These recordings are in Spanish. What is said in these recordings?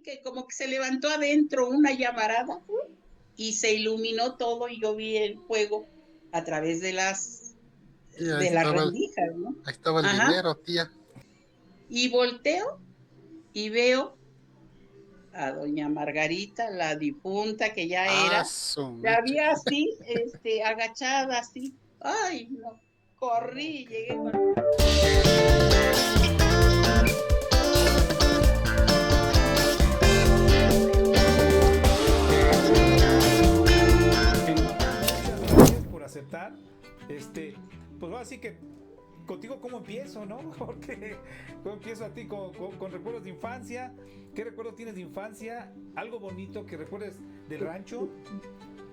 que como que se levantó adentro una llamarada y se iluminó todo y yo vi el fuego a través Y de las rendijas, ¿no? ahí estaba el Ajá. dinero, tía. Y volteo y veo a doña Margarita, la difunta que ya Ah, era, su la mecha. vi así, agachada así. Ay, no, No, corrí, que llegué con... Muchas gracias por aceptar. Pues ahora sí que contigo cómo empiezo, ¿no? Porque cómo empiezo a ti con recuerdos de infancia. ¿Qué recuerdo tienes de infancia? ¿Algo bonito que recuerdes del rancho?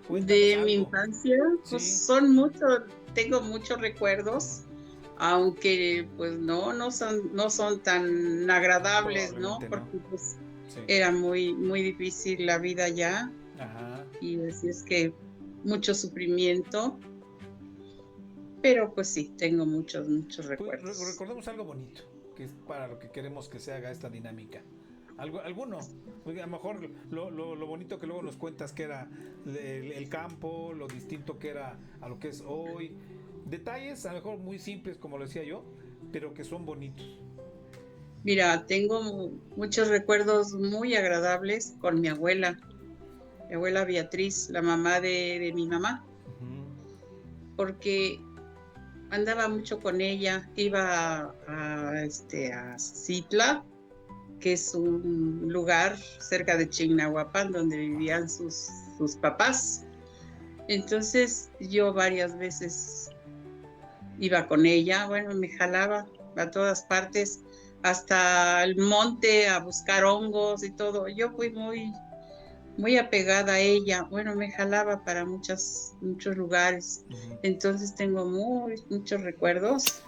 Cuéntanos De mi algo. infancia, pues Sí, son muchos, tengo muchos recuerdos, aunque pues no son tan agradables, ¿no? probablemente no. Porque pues Sí. era muy, muy difícil la vida ya, Ajá. y así es que mucho sufrimiento, pero pues sí, tengo muchos, muchos Pues recuerdos. recordemos algo bonito, que es para lo que queremos que se haga esta dinámica. Alguno, porque a lo mejor lo bonito que luego nos cuentas que era el campo, lo distinto que era a lo que es hoy. Detalles a lo mejor muy simples, como lo decía yo, pero que son bonitos. Mira, tengo muchos recuerdos muy agradables con mi abuela Beatriz, la mamá de mi mamá, Ujú. porque andaba mucho con ella, iba a Citla, que es un lugar cerca de Chignahuapan donde vivían Ajá. sus papás. Entonces yo varias veces iba con ella, bueno, me jalaba a todas partes, hasta el monte a buscar hongos y todo. Yo fui muy, muy apegada a ella, bueno, me jalaba para muchos lugares. Ujú. Entonces tengo muchos recuerdos,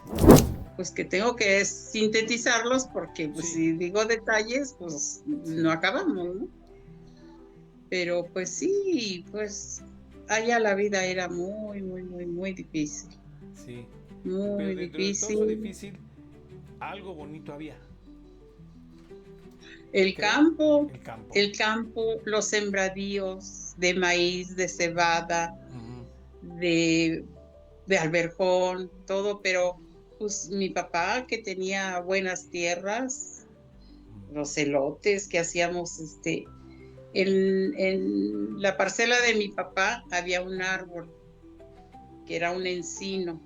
pues que tengo que sintetizarlos porque pues Sí, si digo detalles, pues no sí, acabamos, ¿no? Pero pues sí, pues allá la vida era muy, muy, muy, muy difícil, sí. Pero muy dentro de todo eso difícil. difícil, algo bonito había. El ¿Qué? campo, El campo. el campo, los sembradíos de maíz, de cebada, Ujú. de, de alberjón, todo, pero pues mi papá que tenía buenas tierras, los elotes que hacíamos, en la parcela de mi papá había un árbol que era un encino.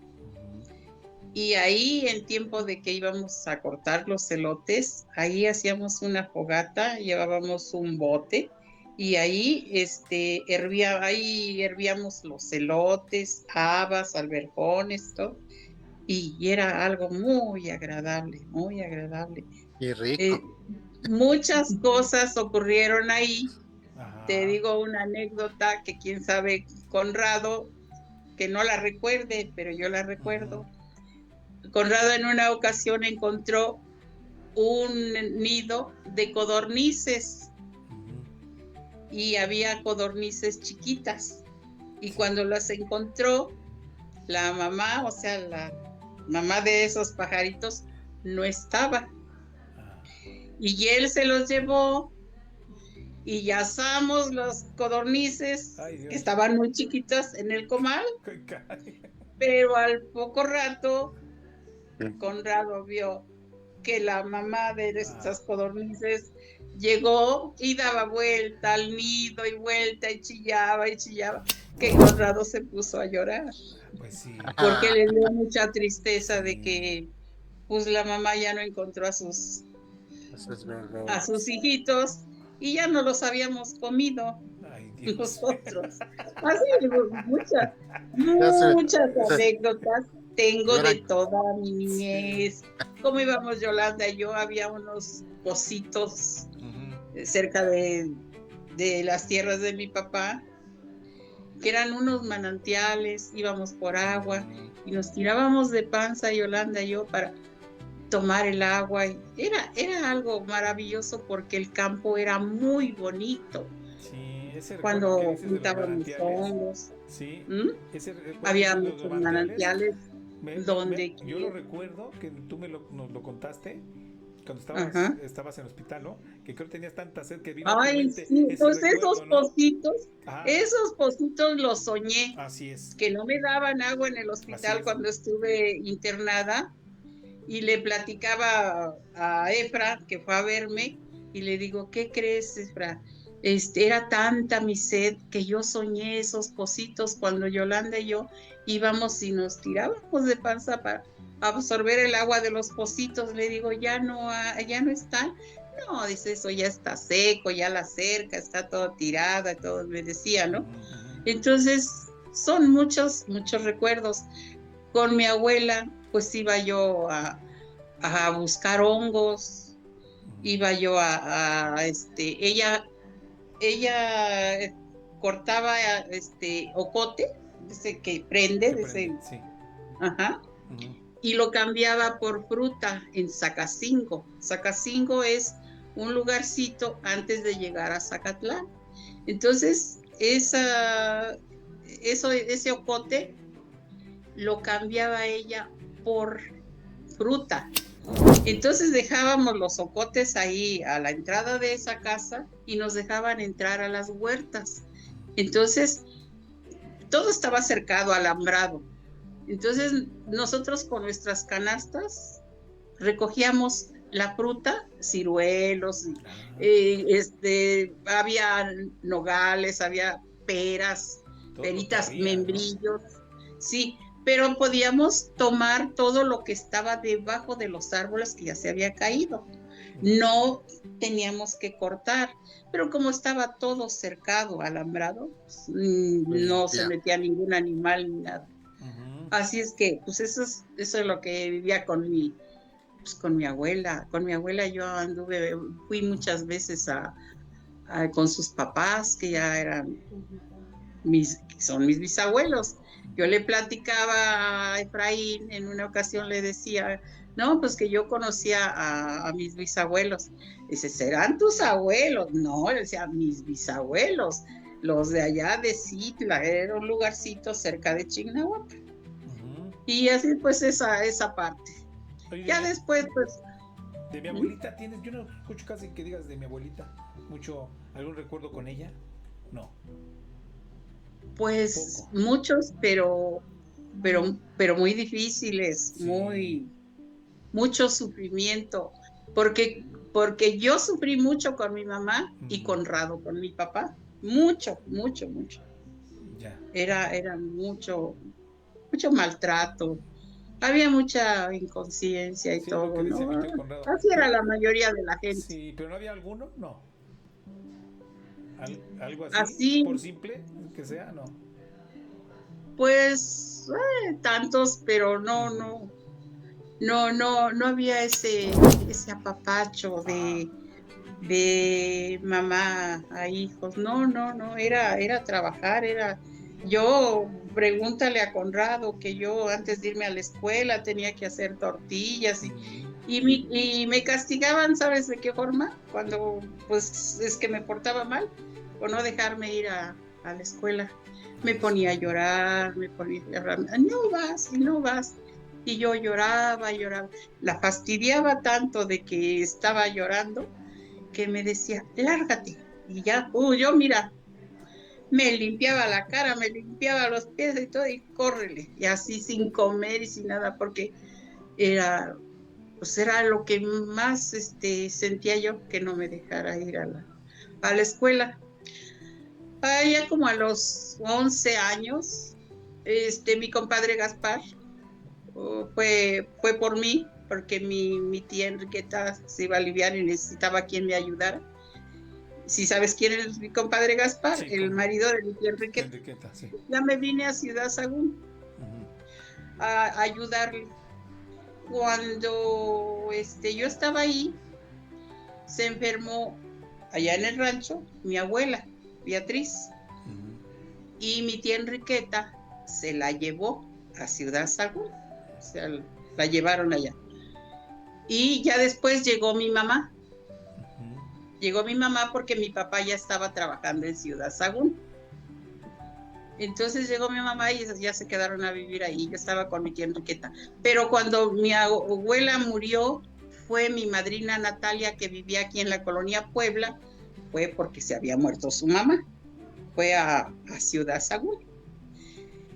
Y ahí, en tiempo de que íbamos a cortar los elotes, ahí hacíamos una fogata, llevábamos un bote y ahí hervíamos los elotes, habas, alberjones, todo, y era algo muy agradable, muy agradable. Y rico. Eh, Muchas cosas ocurrieron ahí. Te Ajá. digo una anécdota que quién sabe, Conrado, que no la recuerde, pero yo la Ujú. recuerdo. Conrado en una ocasión encontró un nido de codornices Ujú. y había codornices chiquitas. Y Sí. cuando las encontró, la mamá, o sea, la mamá de esos pajaritos, no estaba. Ah. Y él se los llevó y asamos los codornices Ay, que Dios. estaban muy chiquitas en el comal, Qué caray. pero al poco rato Conrado vio que la mamá de Ah, estas codornices llegó y daba vuelta al nido y chillaba y chillaba, que Conrado se puso a llorar pues sí, porque le dio mucha tristeza de sí. que pues la mamá ya no encontró Eso es verdad. a sus hijitos y ya no los habíamos comido Ay, Dios. nosotros. Así, muchas, Ya muchas anécdotas tengo hubiera, de toda mi Sí. niñez. Cómo íbamos Yolanda y yo, había unos pocitos Ujú. cerca de las tierras de mi papá, que eran unos manantiales, íbamos por agua Mm. y nos tirábamos de panza Yolanda y yo para tomar el agua. Y era algo maravilloso porque el campo era muy bonito Sí, ese recuerdo que cuando dices de los juntábamos manantiales, hongos. sí, ¿Mm? ese recuerdo que Había dices de los muchos manantiales, manantiales donde yo lo que recuerdo, que tú nos lo contaste, cuando Ajá. estabas en el hospital, ¿no? Que creo que tenías tanta sed que vino a tu Ay, mente sí, ese pues recuerdo, ¿no? Ajá, esos pocitos los soñé, así es, que no me daban agua en el así hospital es. cuando estuve internada y le platicaba a Efra, que fue a verme, y le digo, ¿qué crees, Efra? Era tanta mi sed que yo soñé esos pocitos cuando Yolanda y yo íbamos y nos tirábamos de panza para absorber el agua de los pocitos. Le digo, ya no están. No, dice, eso ya está seco, ya la cerca está todo tirada, todo me decía, ¿no? Ujú, ujú, Entonces, son muchos recuerdos. Con mi abuela, pues iba yo a buscar hongos, iba yo ella cortaba ocote, ese que prende, que prende, sí. ajá, Ujú, y lo cambiaba por fruta en Zacacingo. Zacacingo es un lugarcito antes de llegar a Zacatlán. Entonces, ese ocote lo cambiaba ella por fruta. Entonces dejábamos los ocotes ahí a la entrada de esa casa y nos dejaban entrar a las huertas. Entonces, todo estaba cercado, alambrado. Entonces, nosotros con nuestras canastas recogíamos la fruta, ciruelos, ah, había nogales, había peras, todo lo que peritas, había, ¿no? membrillos, sí, pero podíamos tomar todo lo que estaba debajo de los árboles que ya se había caído. No teníamos que cortar, pero como estaba todo cercado, alambrado, pues, no se Limpia. metía ningún animal ni nada. Ujú, Así es que, pues eso es lo que vivía pues, con mi abuela. Con mi abuela yo fui muchas veces con sus papás, que ya eran que son mis bisabuelos. Yo le platicaba a Efraín, en una ocasión le decía, no, pues que yo conocía a mis bisabuelos. Dice, ¿serán tus abuelos? No, le decía, mis bisabuelos, los de allá de Citla, era un lugarcito cerca de Chignahuapan. ujú. Y así pues esa parte. Oye, Ya después, pues, de mi abuelita tienes, yo no escucho casi que digas de mi abuelita mucho, algún recuerdo con ella, no, pues poco, muchos, pero muy difíciles, sí. mucho sufrimiento, porque yo sufrí mucho con mi mamá y Ujú, Conrado con mi papá, mucho. ya, Era mucho maltrato, había mucha inconsciencia y sí es lo que todo, dice mi ¿no? tío Conrado, Así era pero la mayoría de la gente. sí, pero no había alguno, no, algo así, Así, por simple que sea, no. pues, tantos, pero Ujú. no había ese apapacho Ajá. de mamá a hijos. No, era trabajar, yo pregúntale a Conrado que yo antes de irme a la escuela tenía que hacer tortillas Ujú. y me castigaban, ¿sabes de qué forma? Cuando pues es que me portaba mal por no dejarme ir a la escuela. A Me la ponía a escuela. llorar, no vas y no vas. Y yo lloraba. La fastidiaba tanto de que estaba llorando que me decía, lárgate. Y ya, yo mira, me limpiaba la cara, me limpiaba los pies y todo, y córrele. Y así sin comer y sin nada, porque era, pues era lo que más sentía yo que no me dejara ir a la escuela. Ya como a los 11 años, mi compadre Gaspar fue por mí, porque mi tía Enriqueta se iba a aliviar y necesitaba quien me ayudara. Si sabes quién es mi compadre Gaspar, Sí, el como marido de mi tía de Enriqueta. Enriqueta, sí. Ya me vine a Ciudad Sagún Ujú. a ayudarle. Cuando yo estaba ahí, se enfermó allá en el rancho mi abuela, Beatriz, Ujú. y mi tía Enriqueta se la llevó a Ciudad Sagún, o sea, la llevaron allá. Y ya después Ujú. llegó mi mamá porque mi papá ya estaba trabajando en Ciudad Sagún. Entonces llegó mi mamá y ya se quedaron a vivir ahí. Yo estaba con mi tía Enriqueta. Pero cuando mi abuela murió, fue mi madrina Natalia, que vivía aquí en la colonia Puebla, fue porque se había muerto su mamá, fue a Ciudad Sagún.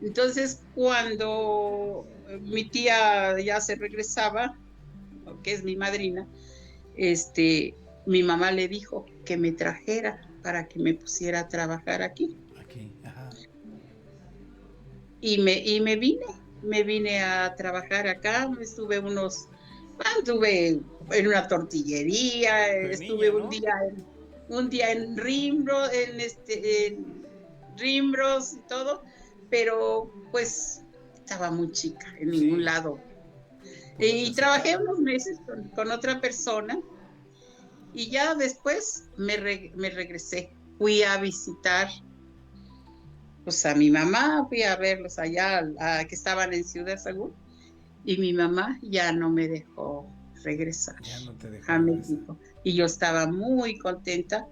Entonces, cuando mi tía ya se regresaba, que es mi madrina, mi mamá le dijo que me trajera para que me pusiera a trabajar aquí. Aquí, ajá. Y me vine a trabajar acá, estuve en una tortillería, De estuve niña, ¿no? un día en Rimbros y todo, pero pues estaba muy chica, en ningún Sí, lado. pues no te Y trabajé aceptaban. unos meses con otra persona y ya después me regresé. Fui a visitar pues a mi mamá, fui a verlos allá, que estaban en Ciudad Sagún, y mi mamá ya no me dejó regresar Ya no te dejó a regresar. México. Y yo estaba muy contenta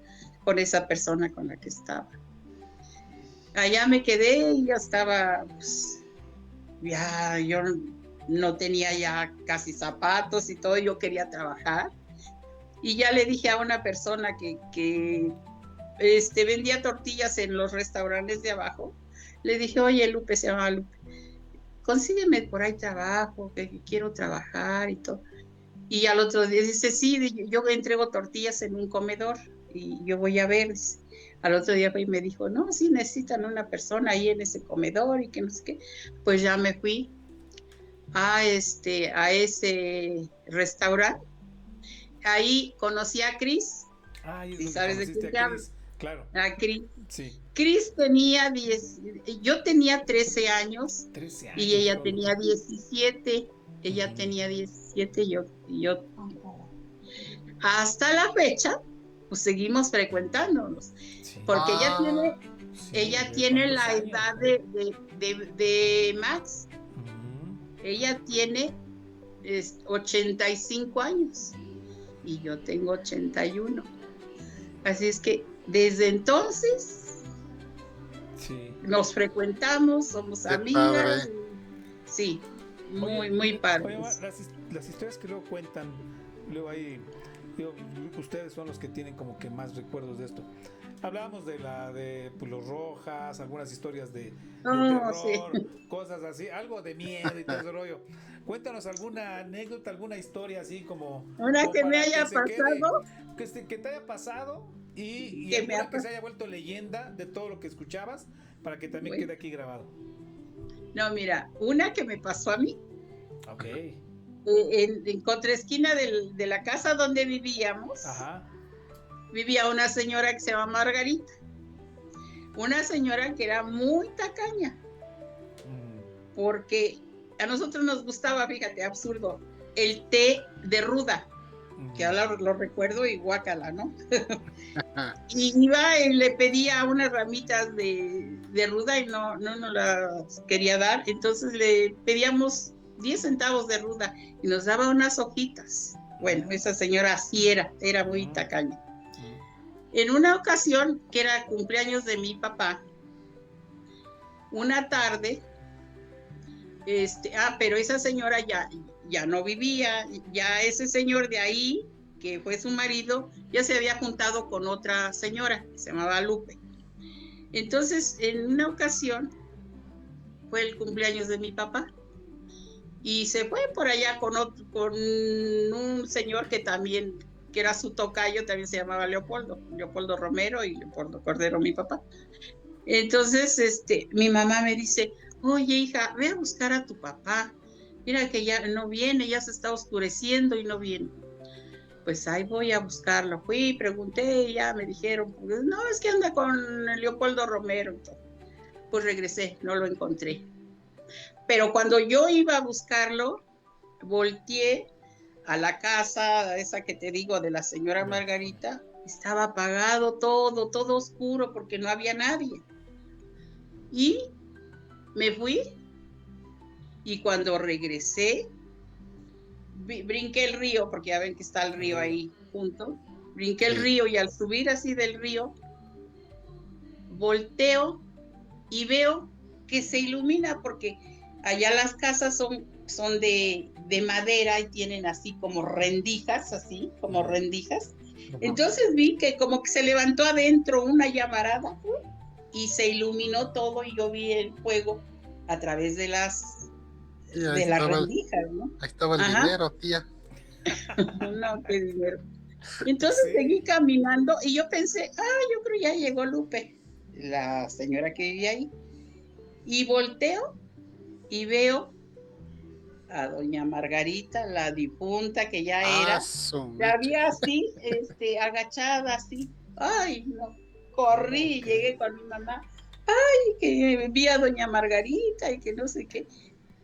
con esa persona con la que estaba. Allá me quedé y ya estaba, pues, ya yo no tenía ya casi zapatos y todo, yo quería trabajar. Y ya le dije a una persona que vendía tortillas en los restaurantes de abajo, le dije, oye, Lupe, se llama Lupe, consígueme por ahí trabajo, que quiero trabajar y todo. Y al otro día dice, sí, yo entrego tortillas en un comedor y yo voy a ver. Al otro día fue y me dijo, no, sí, necesitan una persona ahí en ese comedor y que no sé qué. Pues ya me fui a ese restaurante. Ahí conocí a Cris, Ay, es si donde sabes de conociste quién a te hablo. Cris. Claro, A Cris. sí. Cris tenía yo tenía 13 años 13 y años ella solo. tenía 17. Ella Ujú. tenía 17 y yo hasta la fecha, pues seguimos frecuentándonos, Sí. porque Ah, Sí, ella ¿de tiene cuántos la años? edad de Max. Ujú. Ella tiene 85 años y yo tengo 81. Así es que desde entonces Sí. nos frecuentamos, somos qué amigas. padre. Sí, Oye, muy, muy Omar, padres. las historias que luego cuentan, luego hay, digo, ustedes son los que tienen como que más recuerdos de esto. Hablábamos de pues, los Rojas, algunas historias de Oh, sí. terror, cosas así, algo de miedo y todo ese rollo. Cuéntanos alguna anécdota, alguna historia así Una como que me para que haya se quede, pasado, que te haya pasado y que me ha alguna que se haya vuelto leyenda de todo lo que escuchabas para que también bueno, quede aquí grabado. no, mira, una que me pasó a mí, Ok. en contraesquina de la casa donde vivíamos, Ajá. vivía una señora que se llama Margarita, una señora que era muy tacaña, Mm. porque a nosotros nos gustaba, fíjate, absurdo, el té de ruda, que ahora lo recuerdo y guácala, ¿no? Y iba y le pedía unas ramitas de ruda y no nos las quería dar, entonces le pedíamos 10 centavos de ruda y nos daba unas hojitas. Bueno, esa señora así era muy tacaña. En una ocasión, que era cumpleaños de mi papá, una tarde, pero esa señora ya no vivía, ya ese señor de ahí, que fue su marido, ya se había juntado con otra señora que se llamaba Lupe. Entonces, en una ocasión, fue el cumpleaños de mi papá y se fue por allá con un señor que era su tocayo, también se llamaba Leopoldo Romero y Leopoldo Cordero, mi papá. Entonces, mi mamá me dice, oye, hija, ve a buscar a tu papá. Mira que ya no viene, ya se está oscureciendo y no viene. Pues ahí voy a buscarlo. Fui, pregunté y ya me dijeron, pues, no, es que anda con Leopoldo Romero. Pues regresé, no lo encontré. Pero cuando yo iba a buscarlo, volteé a la casa, esa que te digo, de la señora Margarita, estaba apagado todo oscuro porque no había nadie. Y me fui y cuando regresé, brinqué el río, porque ya ven que está el río ahí junto, brinqué el Sí. río y al subir así del río, volteo y veo que se ilumina porque allá las casas son son de madera y tienen así como rendijas, así como rendijas. Entonces vi que como que se levantó adentro una llamarada y se iluminó todo y yo vi el fuego a través de Y las rendijas, ¿no? ahí estaba el Ajá. dinero, tía. No, qué dinero. Entonces Sí. seguí caminando y yo pensé, yo creo ya llegó Lupe, la señora que vivía ahí. Y volteo y veo a doña Margarita, la difunta que ya Ah, era, su la mecha. había así, agachada así. Ay, no, ¿Cómo corrí y que? llegué con mi mamá. Ay, que vi a doña Margarita y que no sé qué.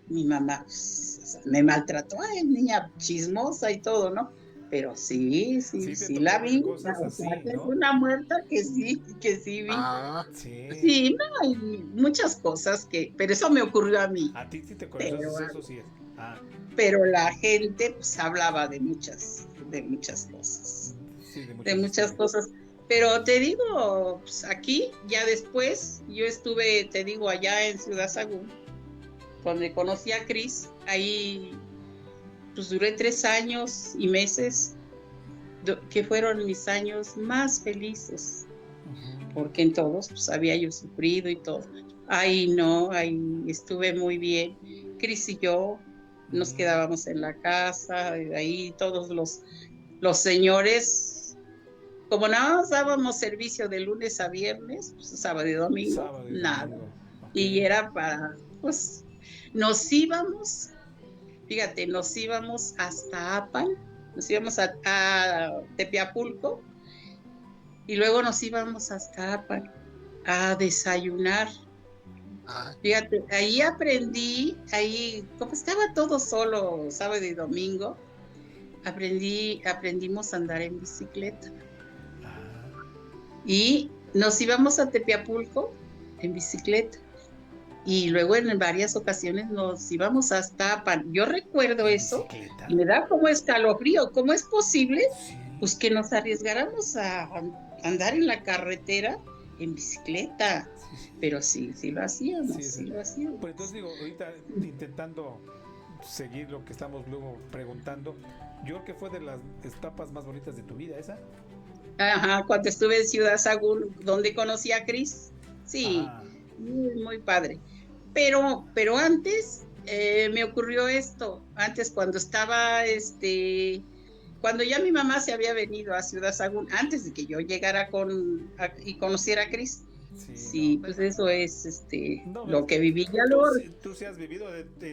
Mi mamá pues, o sea, me maltrató, ay, niña chismosa y todo, ¿no? Pero sí, sí, Sí te sí la tocó ver vi, cosas o sea, así, que es ¿no? una muerta que sí vi. Ah, Sí. Sí, no, hay muchas cosas pero eso me ocurrió a mí, A ti sí te ocurrió, pero, eso sí es. Ah, pero la gente pues hablaba de muchas cosas, sí, de de muchas muchas historias. cosas. Pero te digo, pues aquí, ya después, yo estuve, te digo, allá en Ciudad Sagún, donde conocí a Cris, ahí pues duré 3 años y meses, que fueron mis años más felices, porque en todos pues había yo sufrido y todo. Ahí no, ahí estuve muy bien. Cris y yo nos quedábamos en la casa, y ahí todos los señores, como nada más dábamos servicio de lunes a viernes, pues, sábado y domingo, Sábado y nada. domingo. Ok. Y era pues, nos íbamos, fíjate, nos íbamos hasta Apan, nos íbamos a Tepeapulco y luego nos íbamos hasta Apan a desayunar. ah, Fíjate, ahí aprendí, ahí, como estaba todo solo sábado y domingo, aprendimos a andar en bicicleta. Y nos íbamos a Tepeapulco en bicicleta. Y luego en varias ocasiones nos íbamos hasta Apan. Yo recuerdo ¿En eso bicicleta? y me da como escalofrío. ¿Cómo es posible? Sí. Pues que nos arriesgáramos a andar en la carretera en bicicleta. Sí, sí. Pero sí, sí lo hacíamos, Sí, sí lo hacíamos. pues entonces digo, ahorita intentando seguir lo que estamos luego preguntando, yo creo que fue de las etapas más bonitas de tu vida esa. Ajá, cuando estuve en Ciudad Sagún, donde conocí a Cris. Sí, Ajá. muy, muy padre. Pero antes me ocurrió esto. Antes, cuando estaba, cuando ya mi mamá se había venido a Ciudad Sagún, antes de que yo llegara y conociera a Cris. Sí, no. Sí, pues eso es, No, es lo que que viví. Ya tú, lo, tú sí has vivido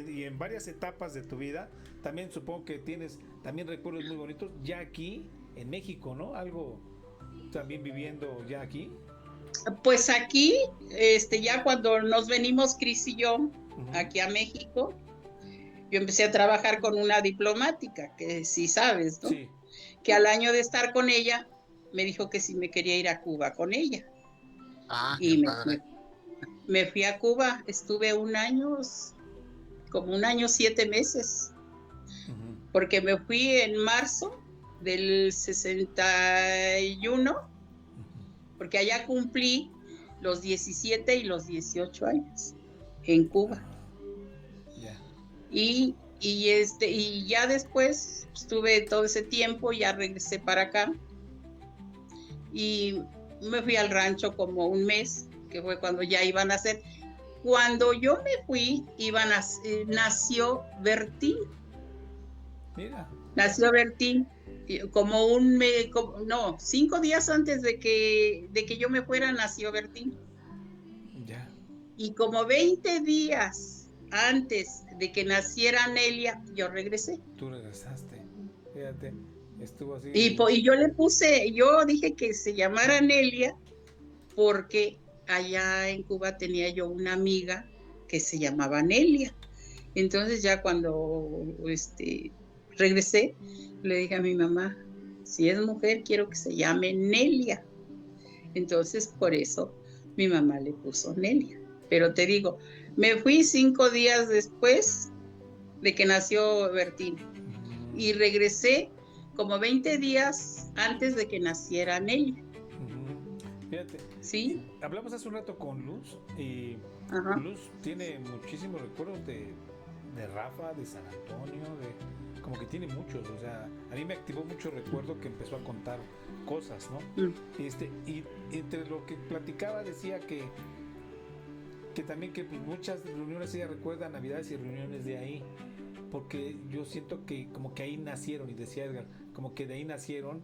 y en varias etapas de tu vida. También supongo que tienes también recuerdos muy bonitos ya aquí en México, ¿no? Algo también viviendo ya aquí. Pues aquí, ya cuando nos venimos Cris y yo, Ujú. aquí a México, yo empecé a trabajar con una diplomática, que sí sabes, ¿no? Sí. Que al año de estar con ella, me dijo que si me quería ir a Cuba con ella. qué Y padre. me fui a Cuba, estuve como 1 año 7 meses, Ujú. porque me fui en marzo del 61, porque allá cumplí los 17 y los 18 años en Cuba. Ya. Y ya después estuve todo ese tiempo, ya regresé para acá y me fui al rancho como un mes, que fue cuando ya iban a hacer. Cuando yo me fui, nació Bertín. Mira. Nació Bertín como no, 5 días antes de que yo me fuera, nació Bertín. Ya. Y como 20 días antes de que naciera Nelia, yo regresé. Tú regresaste. Fíjate. Estuvo así. Y yo dije que se llamara Nelia porque allá en Cuba tenía yo una amiga que se llamaba Nelia. Entonces ya cuando regresé, le dije a mi mamá, si es mujer, quiero que se llame Nelia. Entonces por eso mi mamá le puso Nelia. Pero te digo, me fui 5 días después de que nació Bertín y regresé como 20 días antes de que naciera Nelia. Fíjate, ¿Sí? hablamos hace un rato con Luz y Ajá. Luz tiene muchísimos recuerdos de Rafa, de San Antonio, como que tiene muchos, o sea, a mí me activó mucho recuerdo que empezó a contar cosas, ¿no? Y entre lo que platicaba decía que también que pues, muchas reuniones ella recuerda Navidades y reuniones de ahí, porque yo siento que como que ahí nacieron, y decía Edgar, como que de ahí nacieron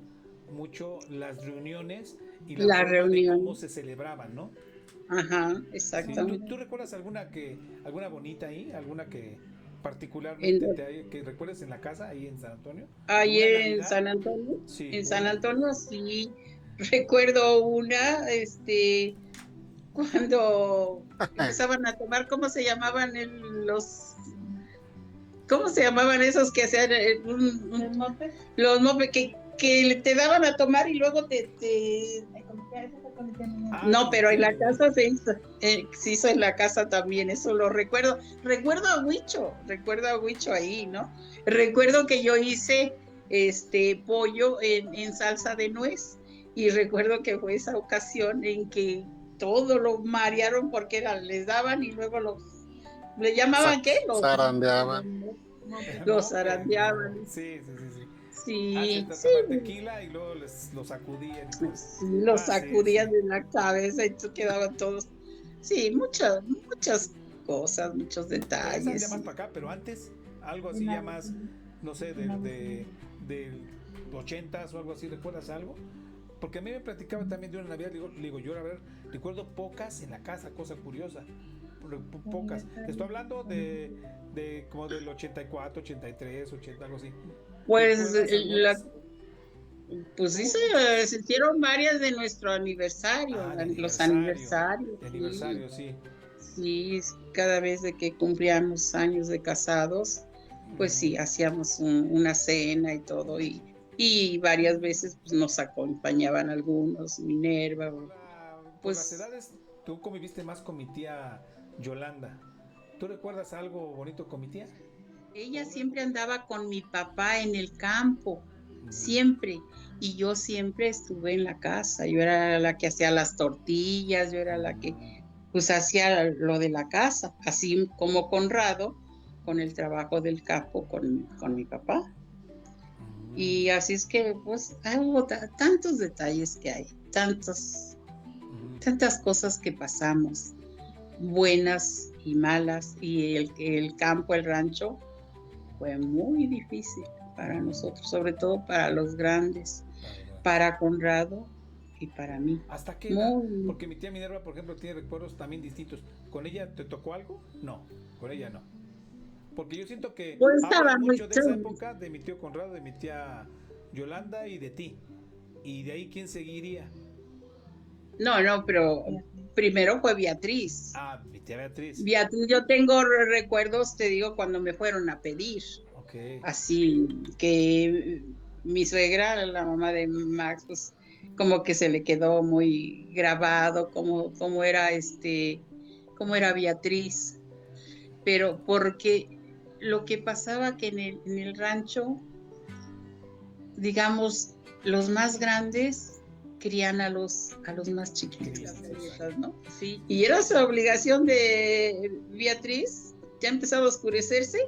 mucho las reuniones y la La forma de cómo reunión. se celebraban, ¿no? Ajá, Sí, exactamente. ¿tú recuerdas alguna bonita ahí, alguna que particularmente En- que recuerdes en la casa ahí en San Antonio? Ahí ¿Alguna en Navidad? San Antonio, Sí, en San una. Antonio sí recuerdo una, cuando empezaban a tomar, ¿cómo se llamaban esos que hacían los mopes que te daban a tomar y luego Ah, no, pero en la comitiendo. casa se hizo en la casa también, eso lo recuerdo. Recuerdo a Huicho ahí, ¿no? Recuerdo que yo hice pollo en salsa de nuez y recuerdo que fue esa ocasión en que todo lo marearon porque les daban y luego ¿le llamaban qué? Zarandeaban. Los Mope, no. zarandeaban. Sí, sí, sí, sí. Ah, se Sí, sí, trataban tequila y luego lo sacudían y todo. sí, los Ah, sí, sacudían sí. de la cabeza y quedaban todos. Sí, muchas cosas, muchos Pero esas ya detalles. más para acá, pero antes, algo así ya más, no sé, del 80s o algo así, ¿recuerdas algo? Porque a mí me platicaba también de una Navidad, digo, yo a ver, recuerdo pocas en la casa, cosa curiosa, pocas. Te estoy hablando de como del 84, 83, 80, algo así. Pues, ¿Recuerdas algunas? pues sí, Hubo muchas. se hicieron varias de nuestro aniversario, Ah, de los aniversario, aniversarios, de sí, aniversario, sí. sí, cada vez de que cumplíamos años de casados, pues Ujú. sí, hacíamos una cena y todo, y varias veces pues, nos acompañaban algunos, Minerva, Por las pues edades, tú conviviste más con mi tía Yolanda. ¿Tú recuerdas algo bonito con mi tía? ¿O ella una siempre época? andaba con mi papá en el campo, Ujú. siempre. Y yo siempre estuve en la casa. Yo era la que hacía las tortillas, yo era la que pues hacía lo de la casa, así como Conrado, con el trabajo del campo con mi papá. Mm, Y así es que pues hubo tantos detalles que hay, ujú. tantas cosas que pasamos, buenas y malas, y el campo, el rancho fue muy difícil para nosotros, sobre todo para los grandes, Para- para Conrado y para mí. ¿Hasta qué edad? Muy, Porque mi tía Minerva, por ejemplo, tiene recuerdos también distintos. ¿Con ella te tocó algo? No, con ella no. Porque yo siento que pues hablan estaba muy mucho de esa época, de mi tío Conrado, de mi tía Yolanda y de ti. Y de ahí, ¿quién seguiría? no, no, pero primero fue Beatriz. Ah, mi tía Beatriz. Beatriz, yo tengo recuerdos, te digo, cuando me fueron a pedir, Ok. así que mi suegra, la mamá de Max, pues como que se le quedó muy grabado cómo era Beatriz, pero porque lo que pasaba que en el rancho, digamos, los más grandes querían a los más chiquitos, las Cristo, galletas, exacto. ¿no? Sí, y era su obligación de Beatriz, ya empezaba a oscurecerse,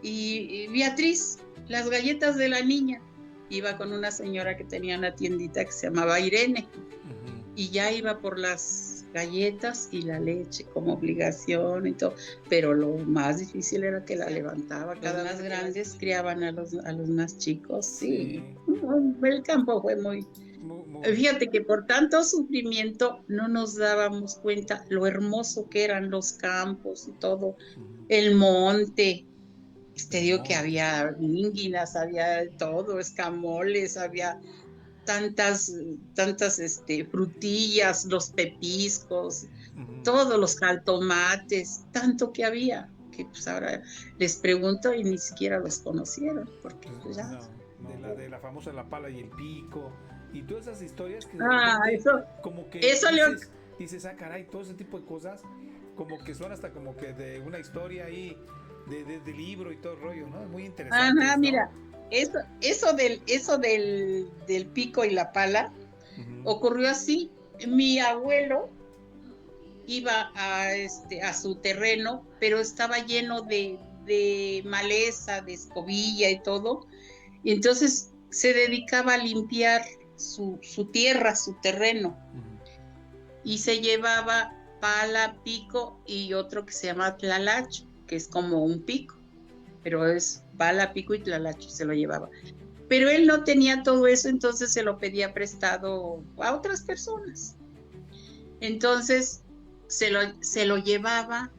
y Beatriz, las galletas de la niña, iba con una señora que tenía una tiendita que se llamaba Irene, Ujú. y ya iba por las galletas y la leche como obligación y todo, pero lo más difícil era que la levantaba. Los más grandes criaban a los más chicos, sí. Sí. El campo fue muy... Muy, muy. Fíjate que por tanto sufrimiento no nos dábamos cuenta lo hermoso que eran los campos y todo, Ujú. el monte. Te El digo que monte. había ínguinas, había todo, escamoles, había tantas frutillas, los pepiscos, Ujú. todos los caltomates, tanto que había, que pues ahora les pregunto y ni siquiera los conocieron, porque Pues, pues ya. no, de la famosa La Pala y el Pico. Y todas esas historias que de Ah, repente, como que eso le... dices, ah, caray, todo ese tipo de cosas, como que son hasta como que de una historia ahí, de libro y todo el rollo, ¿no? Muy Ajá, interesantes, ¿no? mira, del pico y la pala Ujú. ocurrió así. Mi abuelo iba a su terreno, pero estaba lleno de maleza, de escobilla y todo. Y entonces se dedicaba a limpiar su tierra, su terreno. Y se llevaba pala, pico y otro que se llama tlalacho, que es como un pico, pero es pala, pico y tlalacho, se lo llevaba. Pero él no tenía todo eso, entonces se lo pedía prestado a otras personas. Entonces se lo llevaba,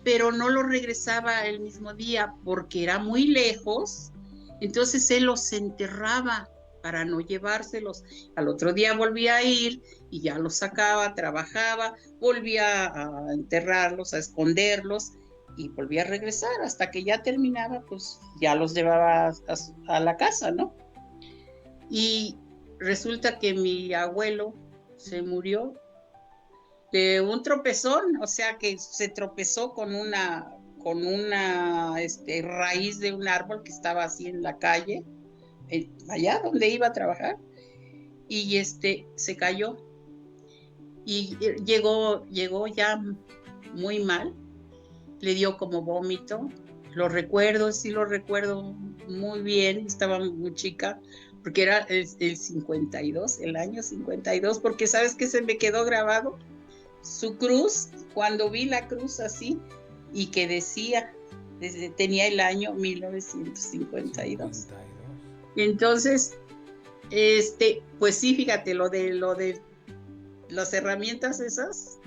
pero no lo regresaba el mismo día porque era muy lejos, entonces él los enterraba para no llevárselos. Al otro día volvía a ir y ya los sacaba, trabajaba, volvía a enterrarlos, a esconderlos y volvía a regresar hasta que ya terminaba, pues ya los llevaba a la casa, ¿no? Y resulta que mi abuelo se murió de un tropezón, o sea que se tropezó con una raíz de un árbol que estaba así en la calle, allá donde iba a trabajar, y se cayó y llegó ya muy mal, le dio como vómito. Sí lo recuerdo muy bien, estaba muy chica, porque era el 52, el año 52, porque ¿sabes qué se me quedó grabado? Su cruz, cuando vi la cruz así, y que decía, tenía el año 1952. Entonces, pues sí, fíjate, lo de las herramientas esas,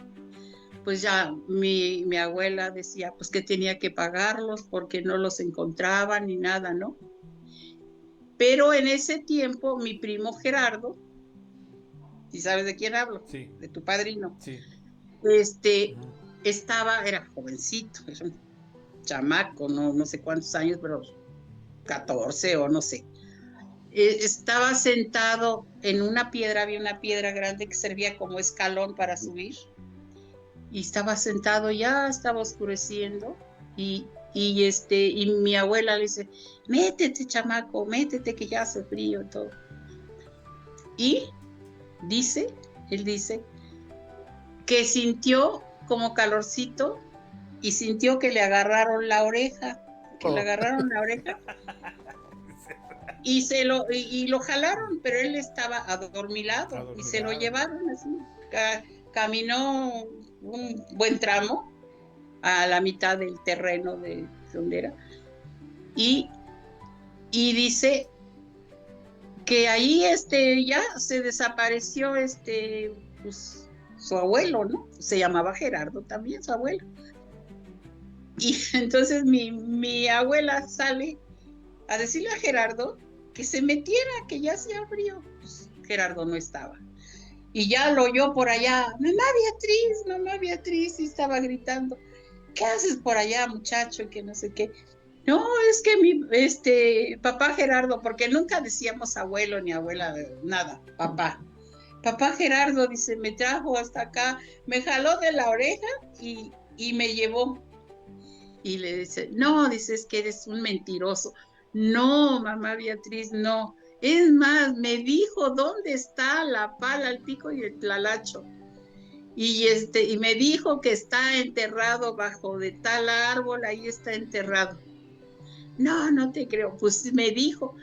pues ya mi abuela decía pues que tenía que pagarlos porque no los encontraban ni nada, ¿no? Pero en ese tiempo mi primo Gerardo, ¿y sabes de quién hablo? Sí. De tu padrino. Sí. Era jovencito, era un chamaco, no sé cuántos años, pero 14 o no sé. Estaba sentado en una piedra, había una piedra grande que servía como escalón para subir, y estaba sentado, ya estaba oscureciendo, y mi abuela le dice, métete, chamaco, métete que ya hace frío y todo. Y él dice que sintió como calorcito y sintió que le agarraron la oreja, y lo jalaron, pero él estaba adormilado. Y se lo llevaron así. Caminó un buen tramo a la mitad del terreno de donde era, y dice que ahí ya se desapareció pues, su abuelo, ¿no? Se llamaba Gerardo también, su abuelo. Y entonces mi abuela sale a decirle a Gerardo que se metiera, que ya hacía frío. Pues Gerardo no estaba. Y ya lo oyó por allá, mamá Beatriz, y estaba gritando, ¿qué haces por allá, muchacho? Y que no sé qué. No, es que mi papá Gerardo, porque nunca decíamos abuelo ni abuela, nada, papá. Papá Gerardo, dice, me trajo hasta acá, me jaló de la oreja y me llevó. Y le dice, no, dice, es que eres un mentiroso. No, mamá Beatriz, no. Es más, me dijo dónde está la pala, el pico y el tlalacho. Y me dijo que está enterrado bajo de tal árbol, ahí está enterrado. No te creo. Pues me dijo,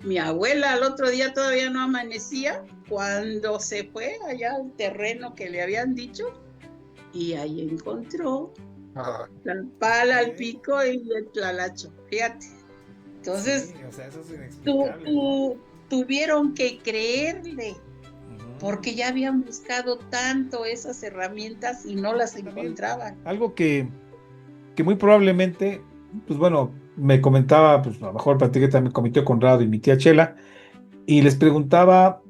mi abuela al otro día todavía no amanecía, cuando se fue allá al terreno que le habían dicho, y ahí encontró la pala, el pico y el tlalacho, fíjate. Entonces, sí, o sea, eso es inexplicable, ¿no? Tuvieron que creerle, porque ya habían buscado tanto esas herramientas y no las encontraban. Algo que muy probablemente, pues bueno, me comentaba, pues a lo mejor platiqué también con mi tío Conrado y mi tía Chela, y les preguntaba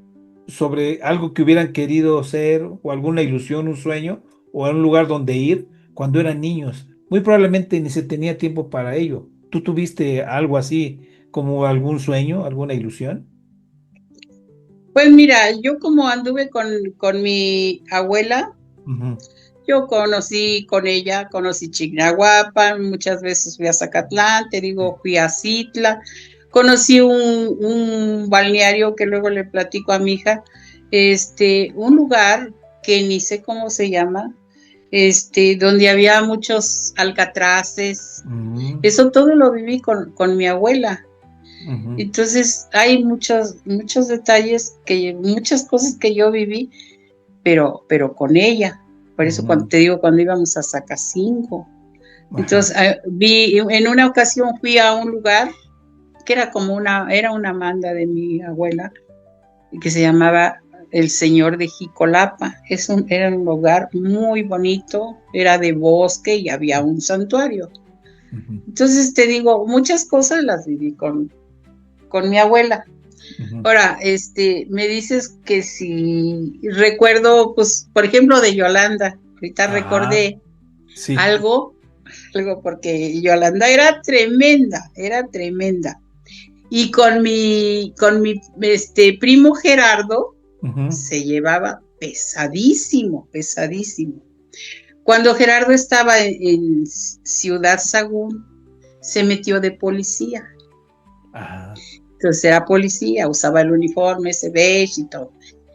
sobre algo que hubieran querido ser, o alguna ilusión, un sueño, o un lugar donde ir cuando eran niños. Muy probablemente ni se tenía tiempo para ello. ¿Tú tuviste algo así, como algún sueño, alguna ilusión? Pues mira, yo como anduve con mi abuela, yo conocí Chignahuapan, muchas veces fui a Zacatlán, te digo, fui a Citla, conocí un balneario que luego le platico a mi hija, un lugar que ni sé cómo se llama, donde había muchos alcatraces. Ujú, Eso todo lo viví con mi abuela. ujú, Entonces hay muchos detalles, muchas cosas que yo viví, pero con ella. Por eso cuando ujú. te digo, cuando íbamos a Zacacingo. Ajá. Entonces en una ocasión fui a un lugar que era una manda de mi abuela, que se llamaba El Señor de Jicolapa. Era un lugar muy bonito, era de bosque y había un santuario. Ujú, Entonces te digo, muchas cosas las viví con mi abuela. ujú. Ahora, me dices que si recuerdo, pues, por ejemplo, de Yolanda, ahorita Ajá, recordé sí. algo, porque Yolanda era tremenda. Y con mi primo Gerardo Ujú. se llevaba pesadísimo, pesadísimo. Cuando Gerardo estaba en Ciudad Sagún, se metió de policía. Ajá. Entonces era policía, usaba el uniforme, ese beige y todo.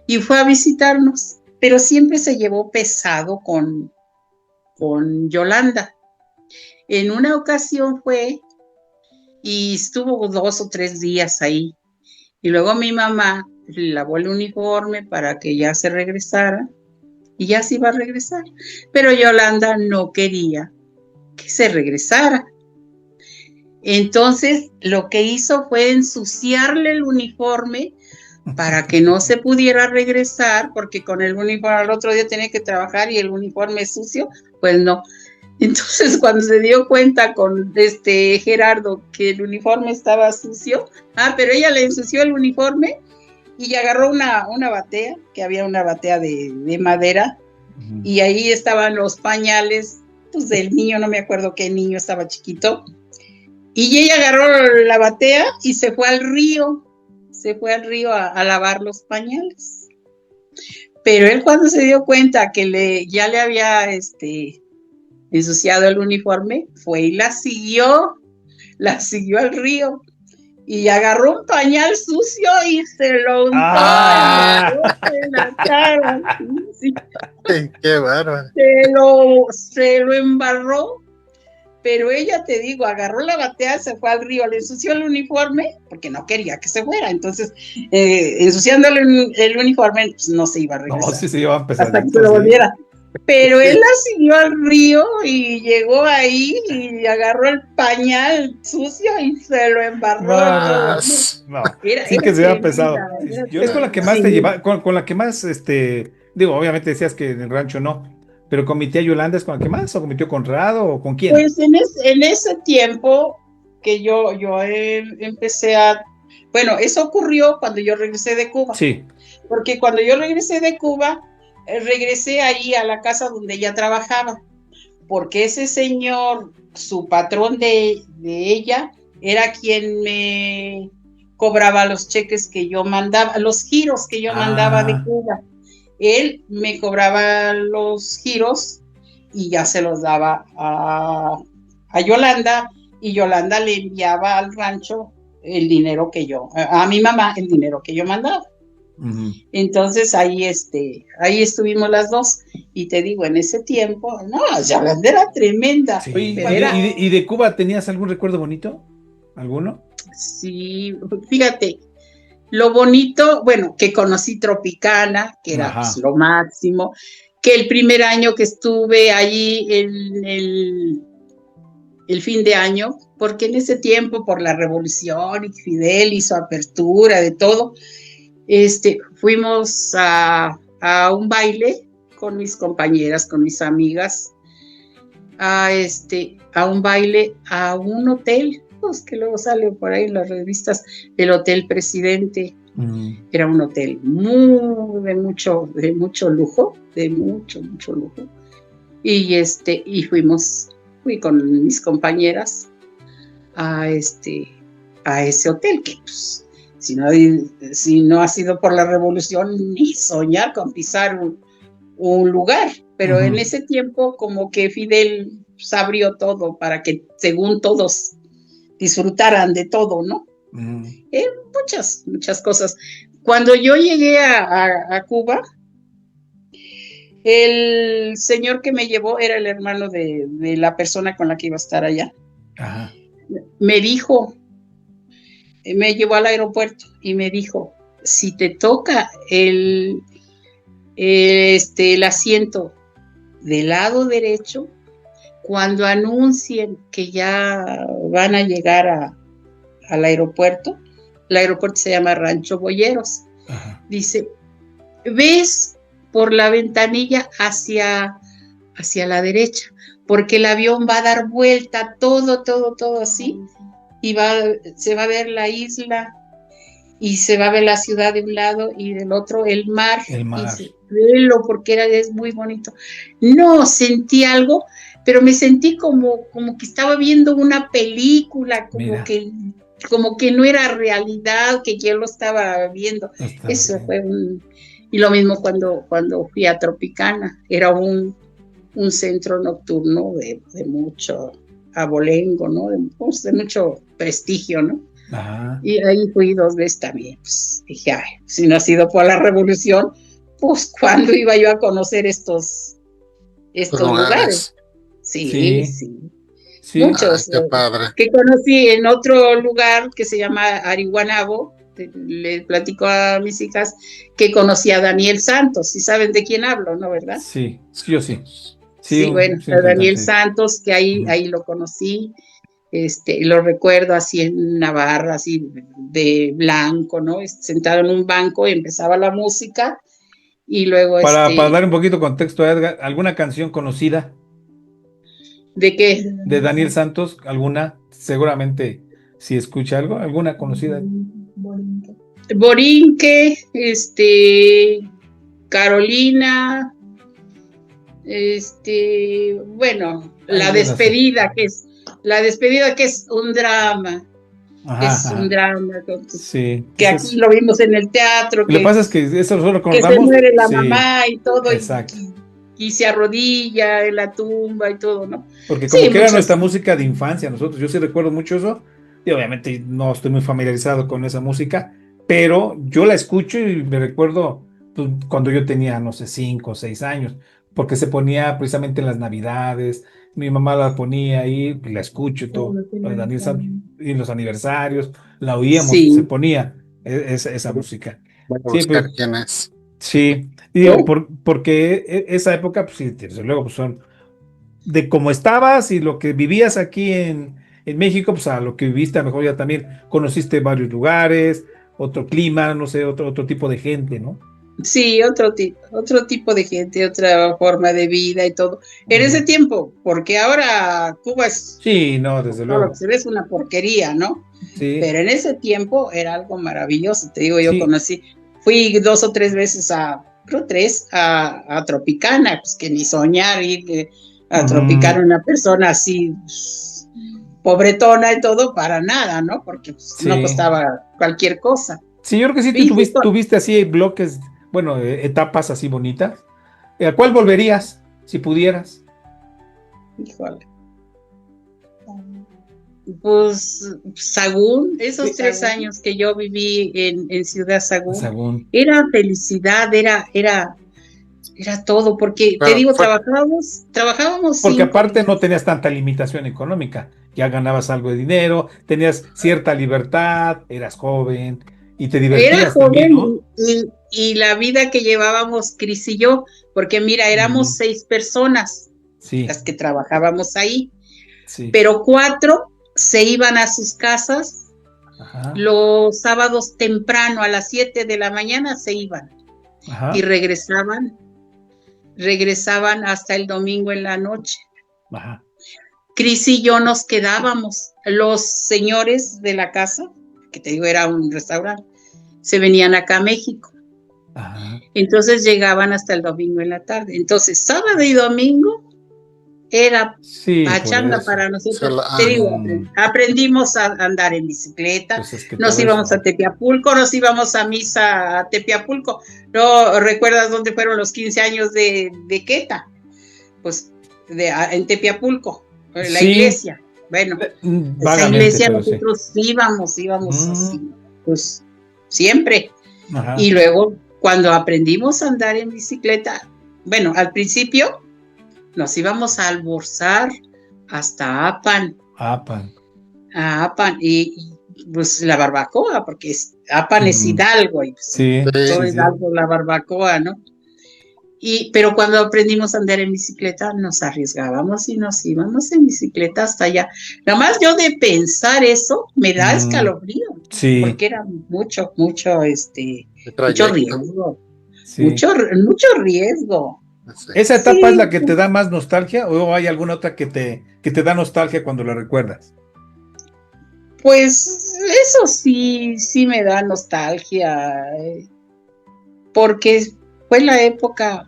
Y fue a visitarnos, pero siempre se llevó pesado con Yolanda. En una ocasión fue y estuvo 2 o 3 días ahí. Y luego mi mamá le lavó el uniforme para que ya se regresara y ya se iba a regresar. Pero Yolanda no quería que se regresara. Entonces lo que hizo fue ensuciarle el uniforme para que no se pudiera regresar, porque con el uniforme al otro día tenía que trabajar y el uniforme sucio, pues no. Entonces cuando se dio cuenta con Gerardo que el uniforme estaba sucio, pero ella le ensució el uniforme y agarró una batea, que había una batea de madera, Ujú. y ahí estaban los pañales, pues del niño, no me acuerdo qué niño, estaba chiquito, y ella agarró la batea y se fue al río a lavar los pañales. Pero él cuando se dio cuenta que ya le había ensuciado el uniforme, fue y la siguió al río y agarró un pañal sucio y se lo untó en el Ah. rostro, en la cara, sí, sí. Qué bárbaro. Se lo embarró, pero ella, te digo, agarró la batea, se fue al río, le ensució el uniforme, porque no quería que se fuera, entonces, ensuciándole el uniforme, pues no se iba a No, regresar, sí se llevan hasta que se pesaditos, lo ¿eh? volviera. Pero él Sí, la siguió al río y llegó ahí y agarró el pañal sucio y se lo embarró y todo, No, ¿no? más. no, Era, sí era que se lleva tremenda, pesado. era Es con la tremenda. que más te Sí. lleva, con la que más, digo, obviamente decías que en el rancho no, pero con mi tía Yolanda es con la que más, o con mi tío Conrado, o con quién. Pues en ese tiempo que yo empecé bueno, eso ocurrió cuando yo regresé de Cuba, Sí. porque cuando yo regresé de Cuba, regresé ahí a la casa donde ella trabajaba, porque ese señor, su patrón de ella, era quien me cobraba los cheques que yo mandaba, los giros que yo mandaba de Ah, Cuba. Él me cobraba los giros y ya se los daba a Yolanda, y Yolanda le enviaba al rancho el dinero a mi mamá el dinero que yo mandaba. ujú. Entonces ahí estuvimos las dos, y te digo, en ese tiempo, no, Yolanda era tremenda, Oye, pero ¿y era, y de Cuba tenías algún recuerdo bonito? ¿Alguno? sí, fíjate, lo bonito, bueno, que conocí Tropicana, que era pues Ajá. lo máximo, que el primer año que estuve allí en el fin de año, porque en ese tiempo, por la revolución y Fidel y su apertura de todo, fuimos a un baile con mis compañeras, con mis amigas, a un baile, a un hotel, pues que luego sale por ahí en las revistas, el Hotel Presidente. Ujú. Era un hotel de mucho lujo, de mucho, mucho lujo. Y fui con mis compañeras a ese hotel, que pues, si no ha sido por la revolución, ni soñar con pisar un lugar. Pero en Ujú. ese tiempo, como que Fidel pues, abrió todo para que, según todos, disfrutaran de todo, ¿no? Ujú. Muchas, muchas cosas. Cuando yo llegué a Cuba, El señor que me llevó era el hermano de la persona con la que iba a estar allá. Ajá. Me dijo, me llevó al aeropuerto y me dijo, si te toca el asiento del lado derecho, cuando anuncien que ya van a llegar al aeropuerto, el aeropuerto se llama Rancho Boyeros. Ajá. Dice, ves por la ventanilla hacia la derecha, porque el avión va a dar vuelta, todo así, y se va a ver la isla, y se va a ver la ciudad de un lado y del otro el mar. El mar. Dice, velo, porque es muy bonito. No, sentí algo, pero me sentí como que estaba viendo una película, Mira. como que no era realidad, que yo lo estaba viendo. Eso fue y lo mismo cuando fui a Tropicana, era un centro nocturno de mucho abolengo, ¿no? De mucho prestigio, ¿no? Ajá. Y ahí fui 2 veces también. Pues dije, ay, si no ha sido por la revolución, pues ¿cuándo iba yo a conocer estos lugares? Sí. Muchos. Ay, qué padre. Que conocí en otro lugar que se llama Arihuanabo. Le platico a mis hijas que conocí a Daniel Santos. ¿Sí saben de quién hablo, no, verdad? Sí, yo sí. Sí, bueno, a Daniel Santos, que ahí lo conocí. Lo recuerdo así en Navarra, así de blanco, ¿no? Sentado en un banco y empezaba la música y luego Para dar un poquito de contexto a Edgar, ¿alguna canción conocida ¿de qué? de Daniel Santos? ¿Alguna? Seguramente, si escucha algo, ¿alguna conocida? Borinque, Carolina, bueno, La Despedida, que es un drama. Ajá, un drama. Sí. Que aquí lo vimos en el teatro. Lo que pasa es que eso lo recordamos. Que se muere la sí, mamá y todo. Exacto. Y se arrodilla en la tumba y todo, ¿no? Porque como que era nuestra música de infancia, nosotros, yo sí recuerdo mucho eso, y obviamente no estoy muy familiarizado con esa música, pero yo la escucho y me recuerdo pues, cuando yo tenía, no sé, 5 o 6 años, porque se ponía precisamente en las Navidades, mi mamá la ponía ahí, y la escucho y todo, Daniel Santos, y en los aniversarios, la oíamos, Sí. se ponía esa música. Voy a Sí, buscar quién es. Sí, y digo, porque esa época, pues sí, desde luego, pues son de cómo estabas y lo que vivías aquí en México, pues a lo que viviste, a lo mejor ya también conociste varios lugares, otro clima, no sé, otro tipo de gente, ¿no? Sí, otro tipo de gente, otra forma de vida y todo. En ese tiempo, porque ahora Cuba es... Sí, no, desde luego. Lo que se ve es una porquería, ¿no? Sí. Pero en ese tiempo era algo maravilloso, te digo, yo fui 2 o 3 veces creo 3, a Tropicana, pues que ni soñar ir a Tropicana una persona así, pues, pobretona y todo, para nada, ¿no? Porque pues, no costaba cualquier cosa. Sí, yo creo que sí, tuviste así bloques, bueno, etapas así bonitas. ¿A cuál volverías, si pudieras? Híjole. Pues Sagún, esos 3 años que yo viví en Ciudad Sagún, era felicidad, era todo, porque te digo, trabajábamos. Porque aparte no tenías tanta limitación económica, ya ganabas algo de dinero, tenías cierta libertad, eras joven y te divertías. Era joven también, ¿no? y la vida que llevábamos Cris y yo, porque mira, éramos 6 personas las que trabajábamos ahí, pero 4 se iban a sus casas. Los sábados temprano, a las 7 de la mañana se iban. Y regresaban hasta el domingo en la noche. Cris y yo nos quedábamos. Los señores de la casa, que te digo era un restaurante, se venían acá a México. Entonces llegaban hasta el domingo en la tarde. Entonces sábado y domingo era pachanga para nosotros. Te digo, aprendimos a andar en bicicleta, pues es que nos íbamos a Tepiapulco, nos íbamos a misa a Tepiapulco. ¿No recuerdas dónde fueron los 15 años de Queta? Pues en Tepiapulco, en la iglesia. Bueno, esa iglesia nosotros íbamos así, pues siempre. Y luego, cuando aprendimos a andar en bicicleta, bueno, al principio nos íbamos a almorzar hasta Apan, Apan. a Apan, pues la barbacoa, porque Apan es Hidalgo, y pues, Sí, todo sí, sí. Hidalgo la barbacoa, ¿no? Pero cuando aprendimos a andar en bicicleta, nos arriesgábamos y nos íbamos en bicicleta hasta allá. Nada más yo de pensar eso, me da escalofrío, Sí, porque era mucho El mucho trayecto. riesgo, sí. mucho riesgo. Sí. ¿Esa etapa es Sí, la que te da más nostalgia o hay alguna otra que te da nostalgia cuando la recuerdas? pues eso sí me da nostalgia, porque fue la época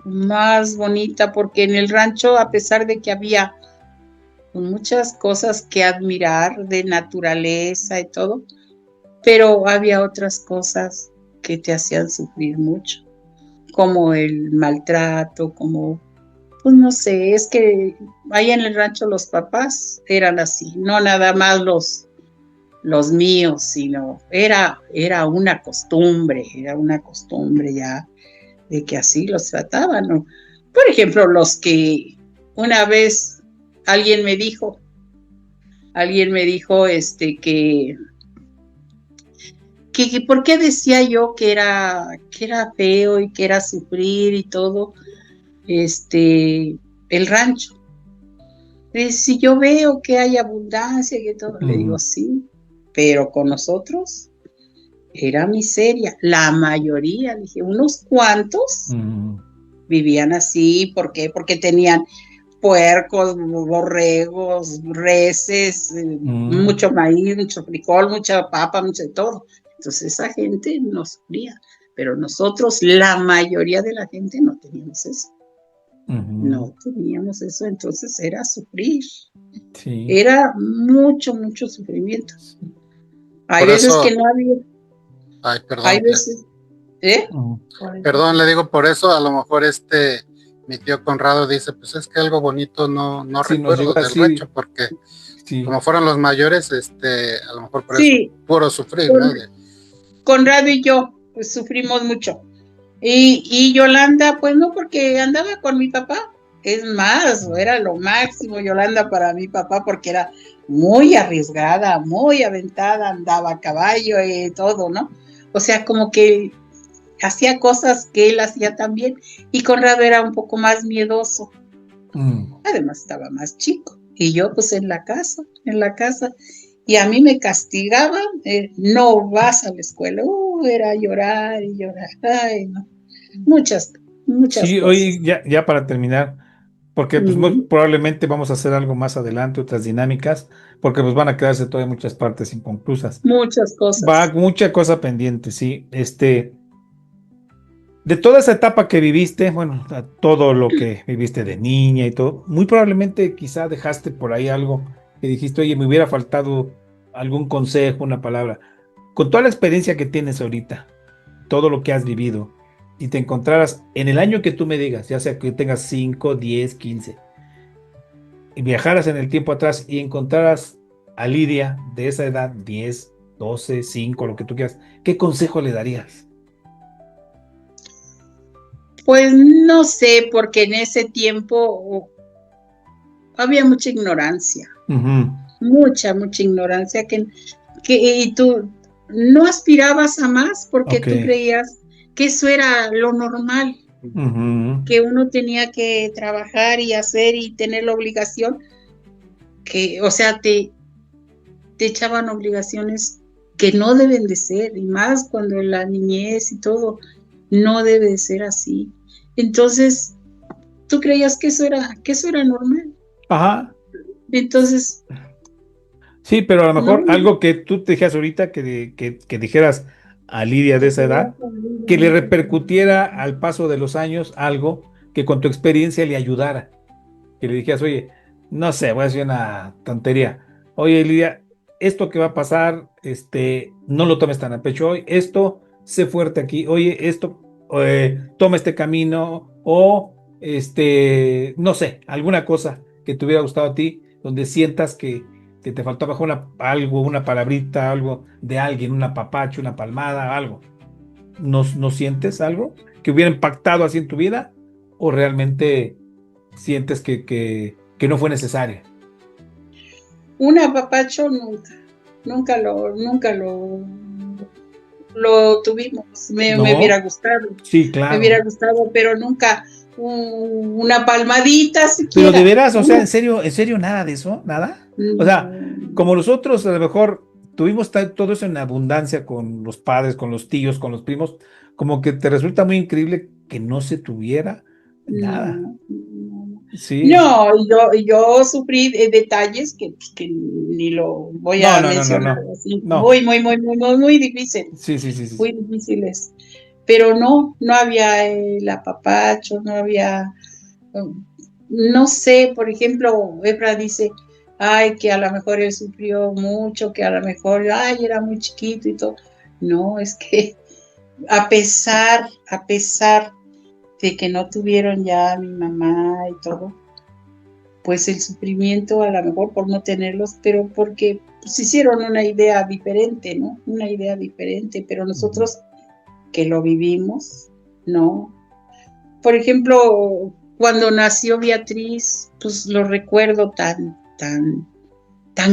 más bonita, porque en el rancho, a pesar de que había muchas cosas que admirar de naturaleza y todo, pero había otras cosas que te hacían sufrir mucho, como el maltrato, como, pues no sé, es que ahí en el rancho los papás eran así, no nada más los míos, sino era una costumbre ya de que así los trataban, ¿no? Por ejemplo, los que una vez alguien me dijo, que por qué decía yo que era feo y que era sufrir y todo, el rancho. Si yo veo que hay abundancia y que todo, le digo sí, pero con nosotros era miseria. La mayoría, le dije, unos cuantos vivían así. ¿Por qué? Porque tenían puercos, borregos, reses, mucho maíz, mucho frijol, mucha papa, mucho de todo. Entonces esa gente no sufría, pero nosotros, la mayoría de la gente, no teníamos eso. No teníamos eso, entonces era sufrir. Sí. Era mucho sufrimiento. Hay Por veces eso, que no había. ay, perdón, Hay veces. perdón, le digo por eso, a lo mejor mi tío Conrado dice, pues es que algo bonito no Sí, nos llegó recuerdo a del decir, rancho, porque sí, como fueron los mayores, a lo mejor por eso, Sí, puro sufrir, ¿no? Conrado y yo pues, sufrimos mucho. Y Yolanda, pues no, porque andaba con mi papá. Es más, era lo máximo Yolanda para mi papá, porque era muy arriesgada, muy aventada, andaba a caballo y todo, ¿no? O sea, como que hacía cosas que él hacía también. Y Conrado era un poco más miedoso. Además estaba más chico. Y yo pues en la casa. Y a mí me castigaban, no vas a la escuela. Era llorar y llorar. Ay, no. Muchas sí, cosas. hoy ya para terminar, porque pues muy probablemente vamos a hacer algo más adelante, otras dinámicas, porque pues van a quedarse todavía muchas partes inconclusas. Muchas Va cosas. mucha cosa pendiente, sí. De toda esa etapa que viviste, bueno, todo lo que viviste de niña y todo, muy probablemente quizá dejaste por ahí algo que dijiste, oye, me hubiera faltado algún consejo, una palabra. Con toda la experiencia que tienes ahorita, todo lo que has vivido, si te encontraras en el año que tú me digas, ya sea que tengas 5, 10, 15, y viajaras en el tiempo atrás y encontraras a Lidia de esa edad, 10, 12, 5, lo que tú quieras, ¿qué consejo le darías? Pues no sé, porque en ese tiempo había mucha ignorancia. Mucha ignorancia y tú no aspirabas a más porque tú creías que eso era lo normal, que uno tenía que trabajar y hacer y tener la obligación, o sea, te echaban obligaciones que no deben de ser, y más cuando la niñez y todo, no debe de ser así. Entonces, tú creías que eso era normal. Ajá. Entonces, Sí, pero a lo mejor no. algo que tú te dijeras ahorita, que dijeras a Lidia de esa edad, que le repercutiera al paso de los años algo que con tu experiencia le ayudara. Que le dijeras, oye, no sé, voy a decir una tontería. Oye, Lidia, esto que va a pasar, no lo tomes tan a pecho hoy. Esto, sé fuerte aquí. Oye, esto, toma este camino. O, no sé, alguna cosa que te hubiera gustado a ti, donde sientas que te faltaba algo, una palabrita, algo de alguien, un apapacho, una palmada, algo. ¿No sientes algo que hubiera impactado así en tu vida? o realmente sientes que no fue necesario? Un apapacho nunca lo tuvimos. Me hubiera ¿No? gustado, Sí, claro. pero nunca una palmadita Pero de siquiera. veras, o sea, en serio, nada de eso, nada. O sea, Mm, como nosotros a lo mejor tuvimos todo eso en abundancia con los padres, con los tíos, con los primos, como que te resulta muy increíble que no se tuviera nada. no, no. Sí. No, yo sufrí detalles que ni lo voy No, a no, no, no, mencionar, no. así, No. muy difícil, Sí, sí, sí, sí, muy sí. difíciles. Pero no había el apapacho, no había, no sé, por ejemplo, Efra dice, ay, que a lo mejor él sufrió mucho, que a lo mejor, ay, era muy chiquito y todo. No, es que a pesar de que no tuvieron ya a mi mamá y todo, pues el sufrimiento a lo mejor por no tenerlos, pero porque pues, hicieron una idea diferente, ¿no? Una idea diferente, pero Ujú. nosotros que lo vivimos, no. Por ejemplo, cuando nació Beatriz, pues lo recuerdo tan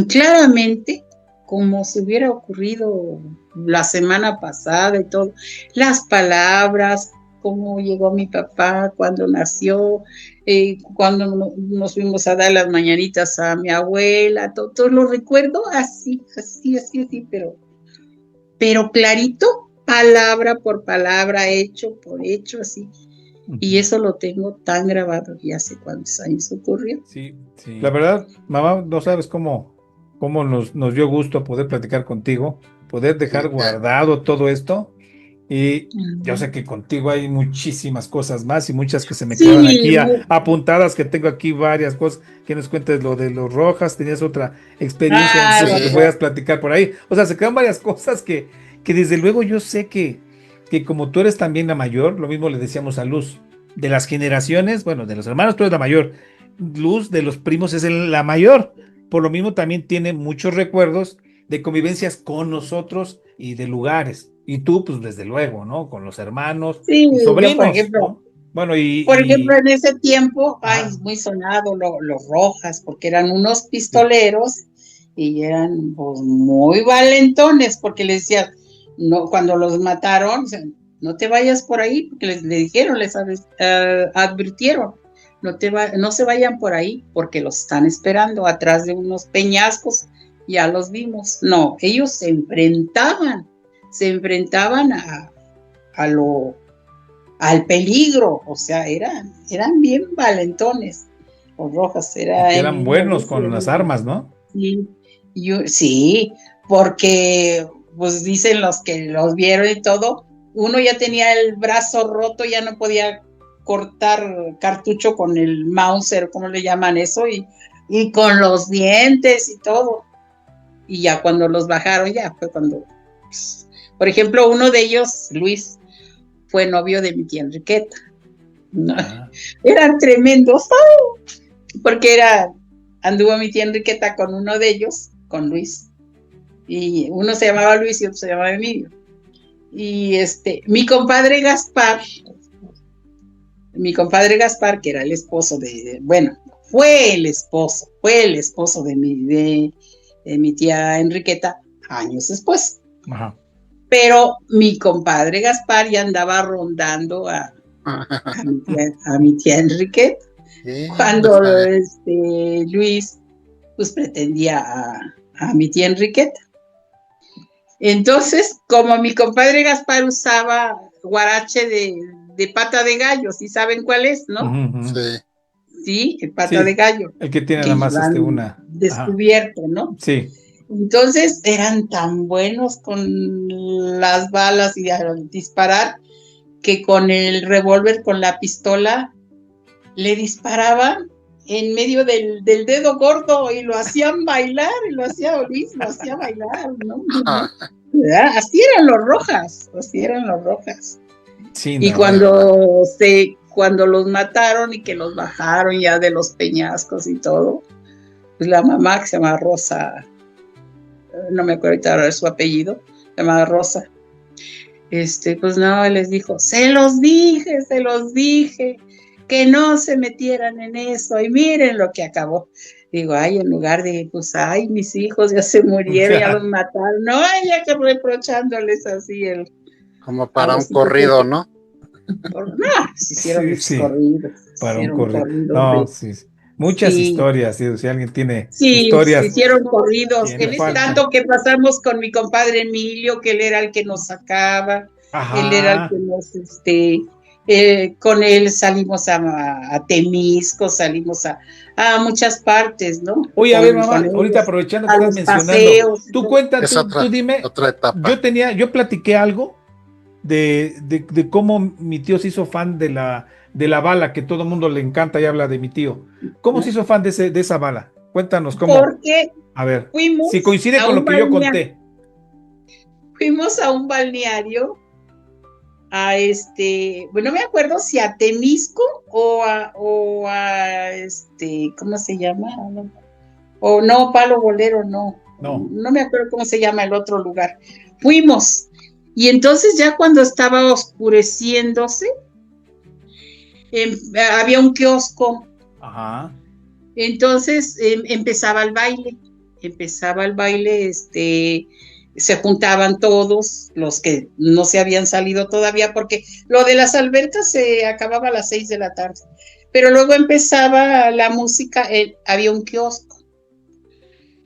claramente como si hubiera ocurrido la semana pasada y todo. Las palabras, cómo llegó mi papá cuando nació, cuando nos fuimos a dar las mañanitas a mi abuela, todo lo recuerdo así, pero clarito, palabra por palabra, hecho por hecho, así. Y Ujú. eso lo tengo tan grabado y hace cuántos años ocurrió. Sí, sí. La verdad, mamá, no sabes cómo nos dio gusto poder platicar contigo, poder dejar Sí, guardado todo esto. Y yo sé Mm. que contigo hay muchísimas cosas más y muchas que se me quedaron Sí, aquí apuntadas, que tengo aquí varias cosas. Que nos cuentes lo de los Rojas, tenías otra experiencia, no sé los si me sí, puedas rock. platicar por ahí. O sea, se quedan varias cosas que desde luego yo sé que como tú eres también la mayor, lo mismo le decíamos a Luz, de las generaciones, bueno, de los hermanos tú eres la mayor, Luz de los primos es la mayor, por lo mismo también tiene muchos recuerdos de convivencias con nosotros y de lugares. Y tú, pues desde luego, ¿no? Con los hermanos Sí, y yo sobrinos, ¿no? Bueno, por ejemplo, en ese tiempo, ay, ajá, muy sonado los Rojas, porque eran unos sí, pistoleros y eran pues, muy valentones, porque les decían, no, cuando los mataron, o sea, no te vayas por ahí, porque le dijeron, advirtieron, no se vayan por ahí, porque los están esperando atrás de unos peñascos, ya los vimos. No, ellos se enfrentaban a lo al peligro, o sea, eran bien valentones. Los Rojas y era que en eran buenos 1900, con las armas, ¿no? sí, sí, porque pues dicen los que los vieron y todo, uno ya tenía el brazo roto, ya no podía cortar cartucho con el Mauser, ¿cómo le llaman eso? Y con los dientes y todo. Y ya cuando los bajaron, ya fue cuando, pues, por ejemplo, uno de ellos, Luis, fue novio de mi tía Enriqueta. No, Ah, eran tremendos, porque anduvo mi tía Enriqueta con uno de ellos, con Luis, y uno se llamaba Luis y otro se llamaba Emilio. Y mi compadre Gaspar, que era el esposo bueno, fue el esposo de mi tía Enriqueta años después. ajá. Pero mi compadre Gaspar ya andaba rondando a mi tía Enriqueta sí, cuando está bien. Luis pues pretendía a mi tía Enriqueta. Entonces, como mi compadre Gaspar usaba guarache de pata de gallo, ¿sí saben cuál es, no? Ujú, ujú. Sí, Sí, el pata de Sí, gallo, el que tiene que nada más iban una. Ajá. descubierto, ¿no? Sí. Entonces eran tan buenos con las balas y al disparar que con el revólver, con la pistola, le disparaban en medio del dedo gordo y lo hacían bailar, y lo hacía Luis, lo hacía bailar, ¿no? Así eran los Rojas. Sí, Y no. cuando los mataron y que los bajaron ya de los peñascos y todo, pues la mamá que se llama Rosa, no me acuerdo ahorita de su apellido, se llama Rosa, pues no, les dijo, se los dije, que no se metieran en eso, y miren lo que acabó. Digo, ay, en lugar de, pues, ay, mis hijos ya se murieron, ya los mataron, no, ya que reprochándoles así Como a para un los hijos corrido, ¿no? no, se hicieron Sí, muchos sí, corridos, para un hicieron corrido. corridos No, de, sí, sí. Muchas sí, historias, sí, si alguien tiene sí, se historias hicieron corridos, que no faltan. tanto que pasamos con mi compadre Emilio, que él era el que nos sacaba, él era el Ajá. que nos, con él salimos a Temisco, salimos a muchas partes, ¿no? Oye, a ver, mamá, Con ahorita ellos, aprovechando que a estás los mencionando, paseos, tú cuenta, Es tú dime, otra etapa. yo platiqué algo de cómo mi tío se hizo fan de la bala, que todo el mundo le encanta y habla de mi tío. ¿Cómo se ¿no? hizo fan de esa bala? Cuéntanos cómo. Porque A ver, si fuimos coincide a con un lo que yo balneario, conté. bueno, no me acuerdo si a Temisco ¿cómo se llama? O no, Palo Bolero, no. No. No me acuerdo cómo se llama el otro lugar. Fuimos. Y entonces ya cuando estaba oscureciéndose, había un kiosco. Ajá. Entonces empezaba el baile, se juntaban todos los que no se habían salido todavía, porque lo de las albercas se acababa a las 6 de la tarde, pero luego empezaba la música, había un kiosco,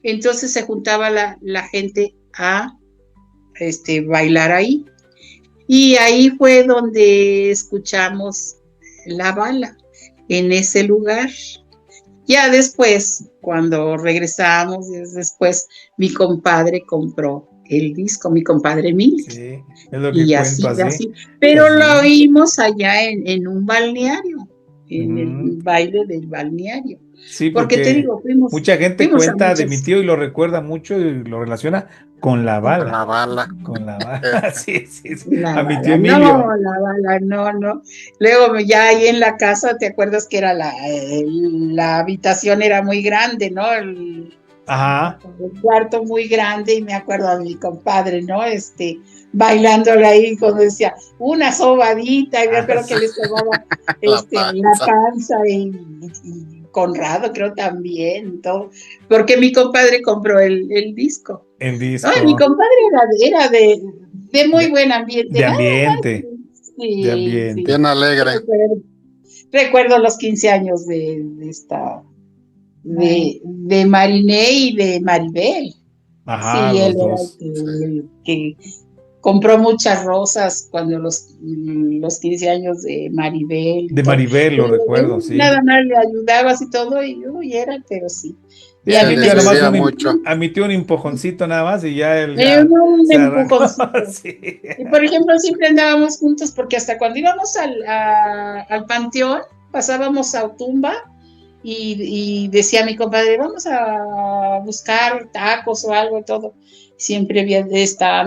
entonces se juntaba la gente a bailar ahí, y ahí fue donde escuchamos la bala, en ese lugar. Ya después, cuando regresamos, después mi compadre compró el disco, mi compadre Emilio. Sí, es lo que Y cuento así, así. así. Pero Así. lo oímos allá en un balneario, en el Mm. baile del balneario. Sí, Porque te porque digo, fuimos mucha gente a cuenta de mi muchas. tío y lo recuerda mucho y lo relaciona con la Con bala. la bala. Con la bala. Sí, sí, sí. La A mi tío bala, Emilio. no, la bala, no, no. Luego ya ahí en la casa, ¿te acuerdas que era la habitación era muy grande, ¿no? Ajá. El cuarto muy grande, y me acuerdo a mi compadre, ¿no? Bailándole ahí, cuando decía, una sobadita, y me acuerdo que le sobaba La la panza. panza, y Conrado creo también, todo, porque mi compadre compró el disco. El No, y mi disco compadre era de muy de, buen ambiente, de nada más. ambiente. De Sí, sí. ambiente. Bien alegre. Recuerdo los 15 años de Mariné y de Maribel. Ajá, Sí, él los era dos. el que compró muchas rosas cuando los 15 años de Maribel y De todo. Maribel, lo Él recuerdo, sí. nada más le ayudaba así todo, y uy, era, pero sí. Sí, Y a a Se mí mi me tío nada más decidía gustaba. mucho. a mi tío un empujoncito nada más y ya él ya Un se arrancó. empujoncito. Sí. Y por ejemplo, siempre andábamos juntos, porque hasta cuando íbamos al panteón, pasábamos a Otumba, y decía mi compadre, vamos a buscar tacos o algo y todo. Siempre había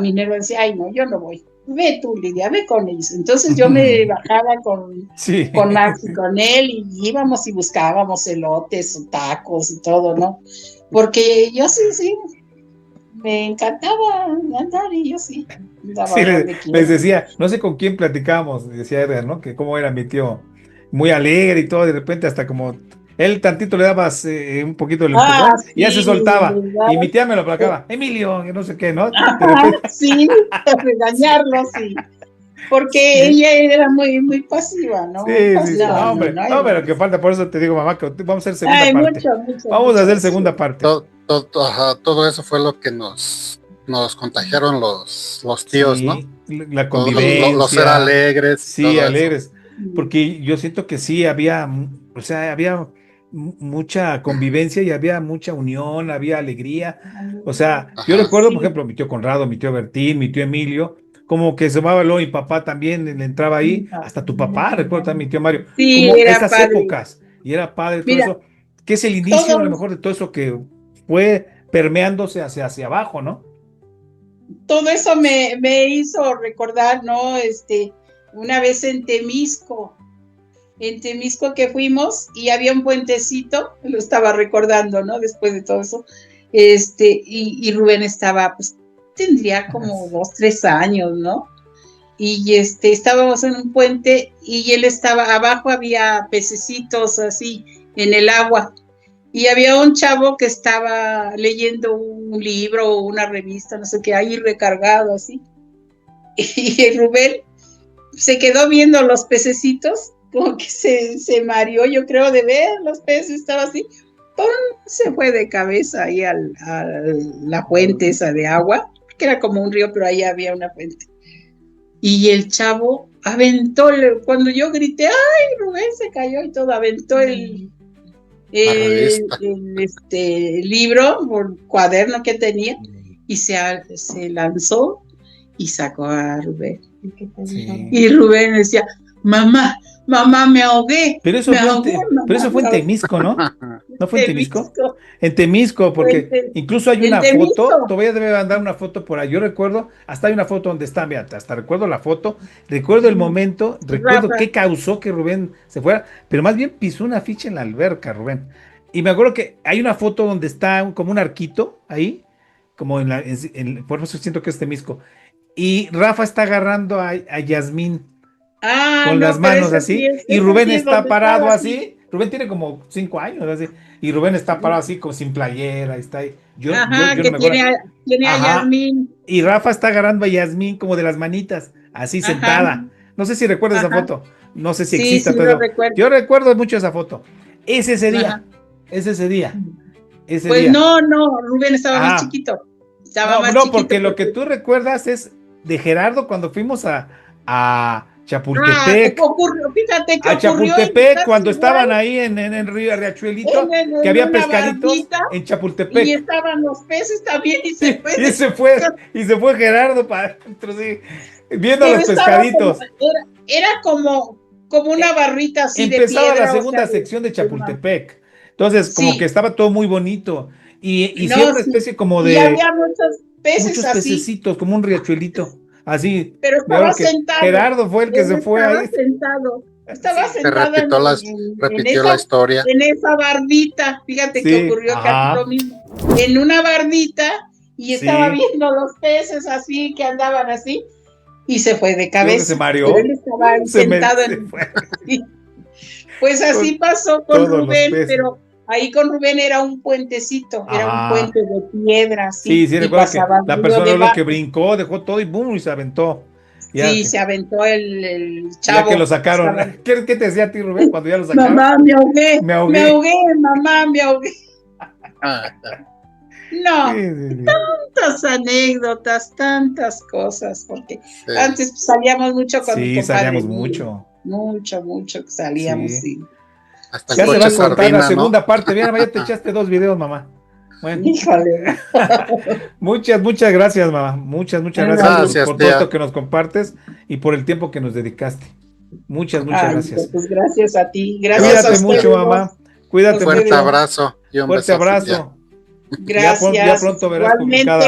Minerva decía, ay no, yo no voy. Ve tú, Lidia, ve con ellos. Entonces yo me bajaba Sí. con Max y con él, y íbamos y buscábamos elotes o tacos y todo, ¿no? Porque yo sí, me encantaba andar, y yo sí, andaba Sí, donde les quiera. decía, no sé con quién platicábamos, decía Edgar, ¿no? Que cómo era mi tío, muy alegre y todo, de repente hasta como él tantito le dabas un poquito del Ah, empujón y ya se sí, soltaba. ¿verdad? Y mi tía me lo aplacaba, Emilio, que no sé qué, ¿no? De Ajá, repente, sí, sí, regañarlo, sí. Porque sí, ella era muy, muy pasiva, ¿no? Muy sí, sí, sí. pasiva, No, no, hombre, no. no, pero que falta, por eso te digo, mamá, que vamos a hacer segunda Ay, parte. mucho, mucho, Vamos a mucho. hacer Sí. segunda parte. Ajá, todo eso fue lo que nos contagiaron los tíos, ¿no? Sí, la Los ser convivencia, alegres y sí, todo eso. alegres, porque yo siento que sí había, o sea, había mucha convivencia y había mucha unión, había alegría. O sea, yo Ajá. recuerdo, por Sí, ejemplo, mi tío Conrado, mi tío Bertín, mi tío Emilio, como que se llamaba luego mi papá también, le entraba ahí, hasta tu papá, recuerdo también mi tío Mario, sí, como era esas padre. épocas, y era padre todo Mira, eso, que es el inicio a lo todo, mejor de todo eso que fue permeándose hacia abajo, ¿no? todo eso me hizo recordar, ¿no? Una vez en Temisco que fuimos, y había un puentecito, lo estaba recordando, ¿no? Después de todo eso, y Rubén estaba, pues, tendría como 2, 3 años, ¿no? y estábamos en un puente y él estaba abajo, había pececitos así en el agua y había un chavo que estaba leyendo un libro o una revista, no sé qué, ahí recargado así. Y Rubén se quedó viendo los pececitos, como que se mareó, yo creo, de ver los peces, estaba así, ¡pum! Se fue de cabeza ahí a la fuente esa de agua, que era como un río, pero ahí había una fuente. Y el chavo aventó, cuando yo grité, ¡ay, Rubén se cayó! Y todo, aventó el libro, o cuaderno que tenía, y se lanzó y sacó a Rubén. Sí. Y Rubén decía, mamá, me ahogué. Pero eso fue en ahogué. Temisco, ¿no? ¿No fue en Temisco? Temisco. En Temisco, porque incluso hay una Temisco. foto, todavía debe mandar una foto por ahí. Yo recuerdo, hasta hay una foto donde está, mira, hasta recuerdo la foto, recuerdo el momento, recuerdo Rafa. qué causó que Rubén se fuera, pero más bien pisó una ficha en la alberca, Rubén. Y me acuerdo que hay una foto donde está como un arquito ahí, como por eso siento que es Temisco. Y Rafa está agarrando a Yasmín con las manos así, y Rubén está parado así. Rubén tiene como 5 años, así, y Rubén está parado así, como sin playera, está ahí. Yo Ajá, no me que acuerdo. tiene a Ajá. Yasmín. Y Rafa está agarrando a Yasmín como de las manitas, así Ajá. sentada. No sé si recuerdas esa Ajá. foto. No sé si Sí, exista sí, todo. lo recuerdo. Yo recuerdo mucho esa foto. Es ese día. Ajá. Es ese día. Ese Pues día. no, Rubén estaba más chiquito. Estaba más chiquito. Porque lo que tú recuerdas es de Gerardo cuando fuimos a Chapultepec. Chapultepec. Fíjate que A ocurrió Chapultepec, cuando estaban ahí en el río Riachuelito, que había pescaditos en Chapultepec. Y estaban los peces también y se fue. Y se fue Gerardo para adentro, sí, viendo a los pescaditos. Era como una barrita así de piedra. Empezaba la segunda sección de Chapultepec. Entonces, como que estaba todo muy bonito. Y hicieron una especie como de. Y había muchos peces así. Pececitos, como un riachuelito. Así. Pero estaba sentado. Gerardo fue el que se fue ahí. Estaba sentado. Repitió la historia. En esa bardita. Fíjate que ocurrió casi lo mismo. En una bardita y estaba viendo los peces así que andaban así. Y se fue de cabeza. Se mareó. Pero él estaba sentado Pues así pasó con Rubén, pero ahí con Rubén era un puentecito, era un puente de piedra. Sí, recuerdo que la persona lo que brincó, dejó todo y boom, y se aventó. Se aventó el chavo. Ya que lo sacaron. ¿Qué te decía a ti, Rubén, cuando ya lo sacaron? Mamá, me ahogué, mamá, me ahogué. No, tantas anécdotas, tantas cosas, porque antes salíamos mucho con mi compadre. Sí, salíamos mucho. Mucho que salíamos, sí. Hasta ya se va a contar la segunda parte. Mira, ya te echaste 2 videos, mamá. Bueno. Híjole. Muchas gracias, mamá. Muchas gracias por todo esto que nos compartes y por el tiempo que nos dedicaste. Muchas gracias. Pues gracias a ti. Gracias. Cuídate mucho, mamá. Cuídate mucho. Fuerte abrazo. Fuerte abrazo. Gracias. Ya pronto verás publicada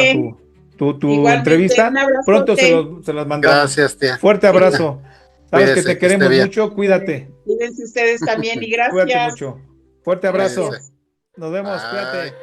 tu entrevista. Pronto se las mandamos. Gracias, tía. Fuerte abrazo. Sabes Cuídese, que te queremos mucho. Cuídate. Cuídense ustedes también y gracias. Cuídate mucho. Fuerte abrazo. Gracias. Nos vemos. Bye. Cuídate.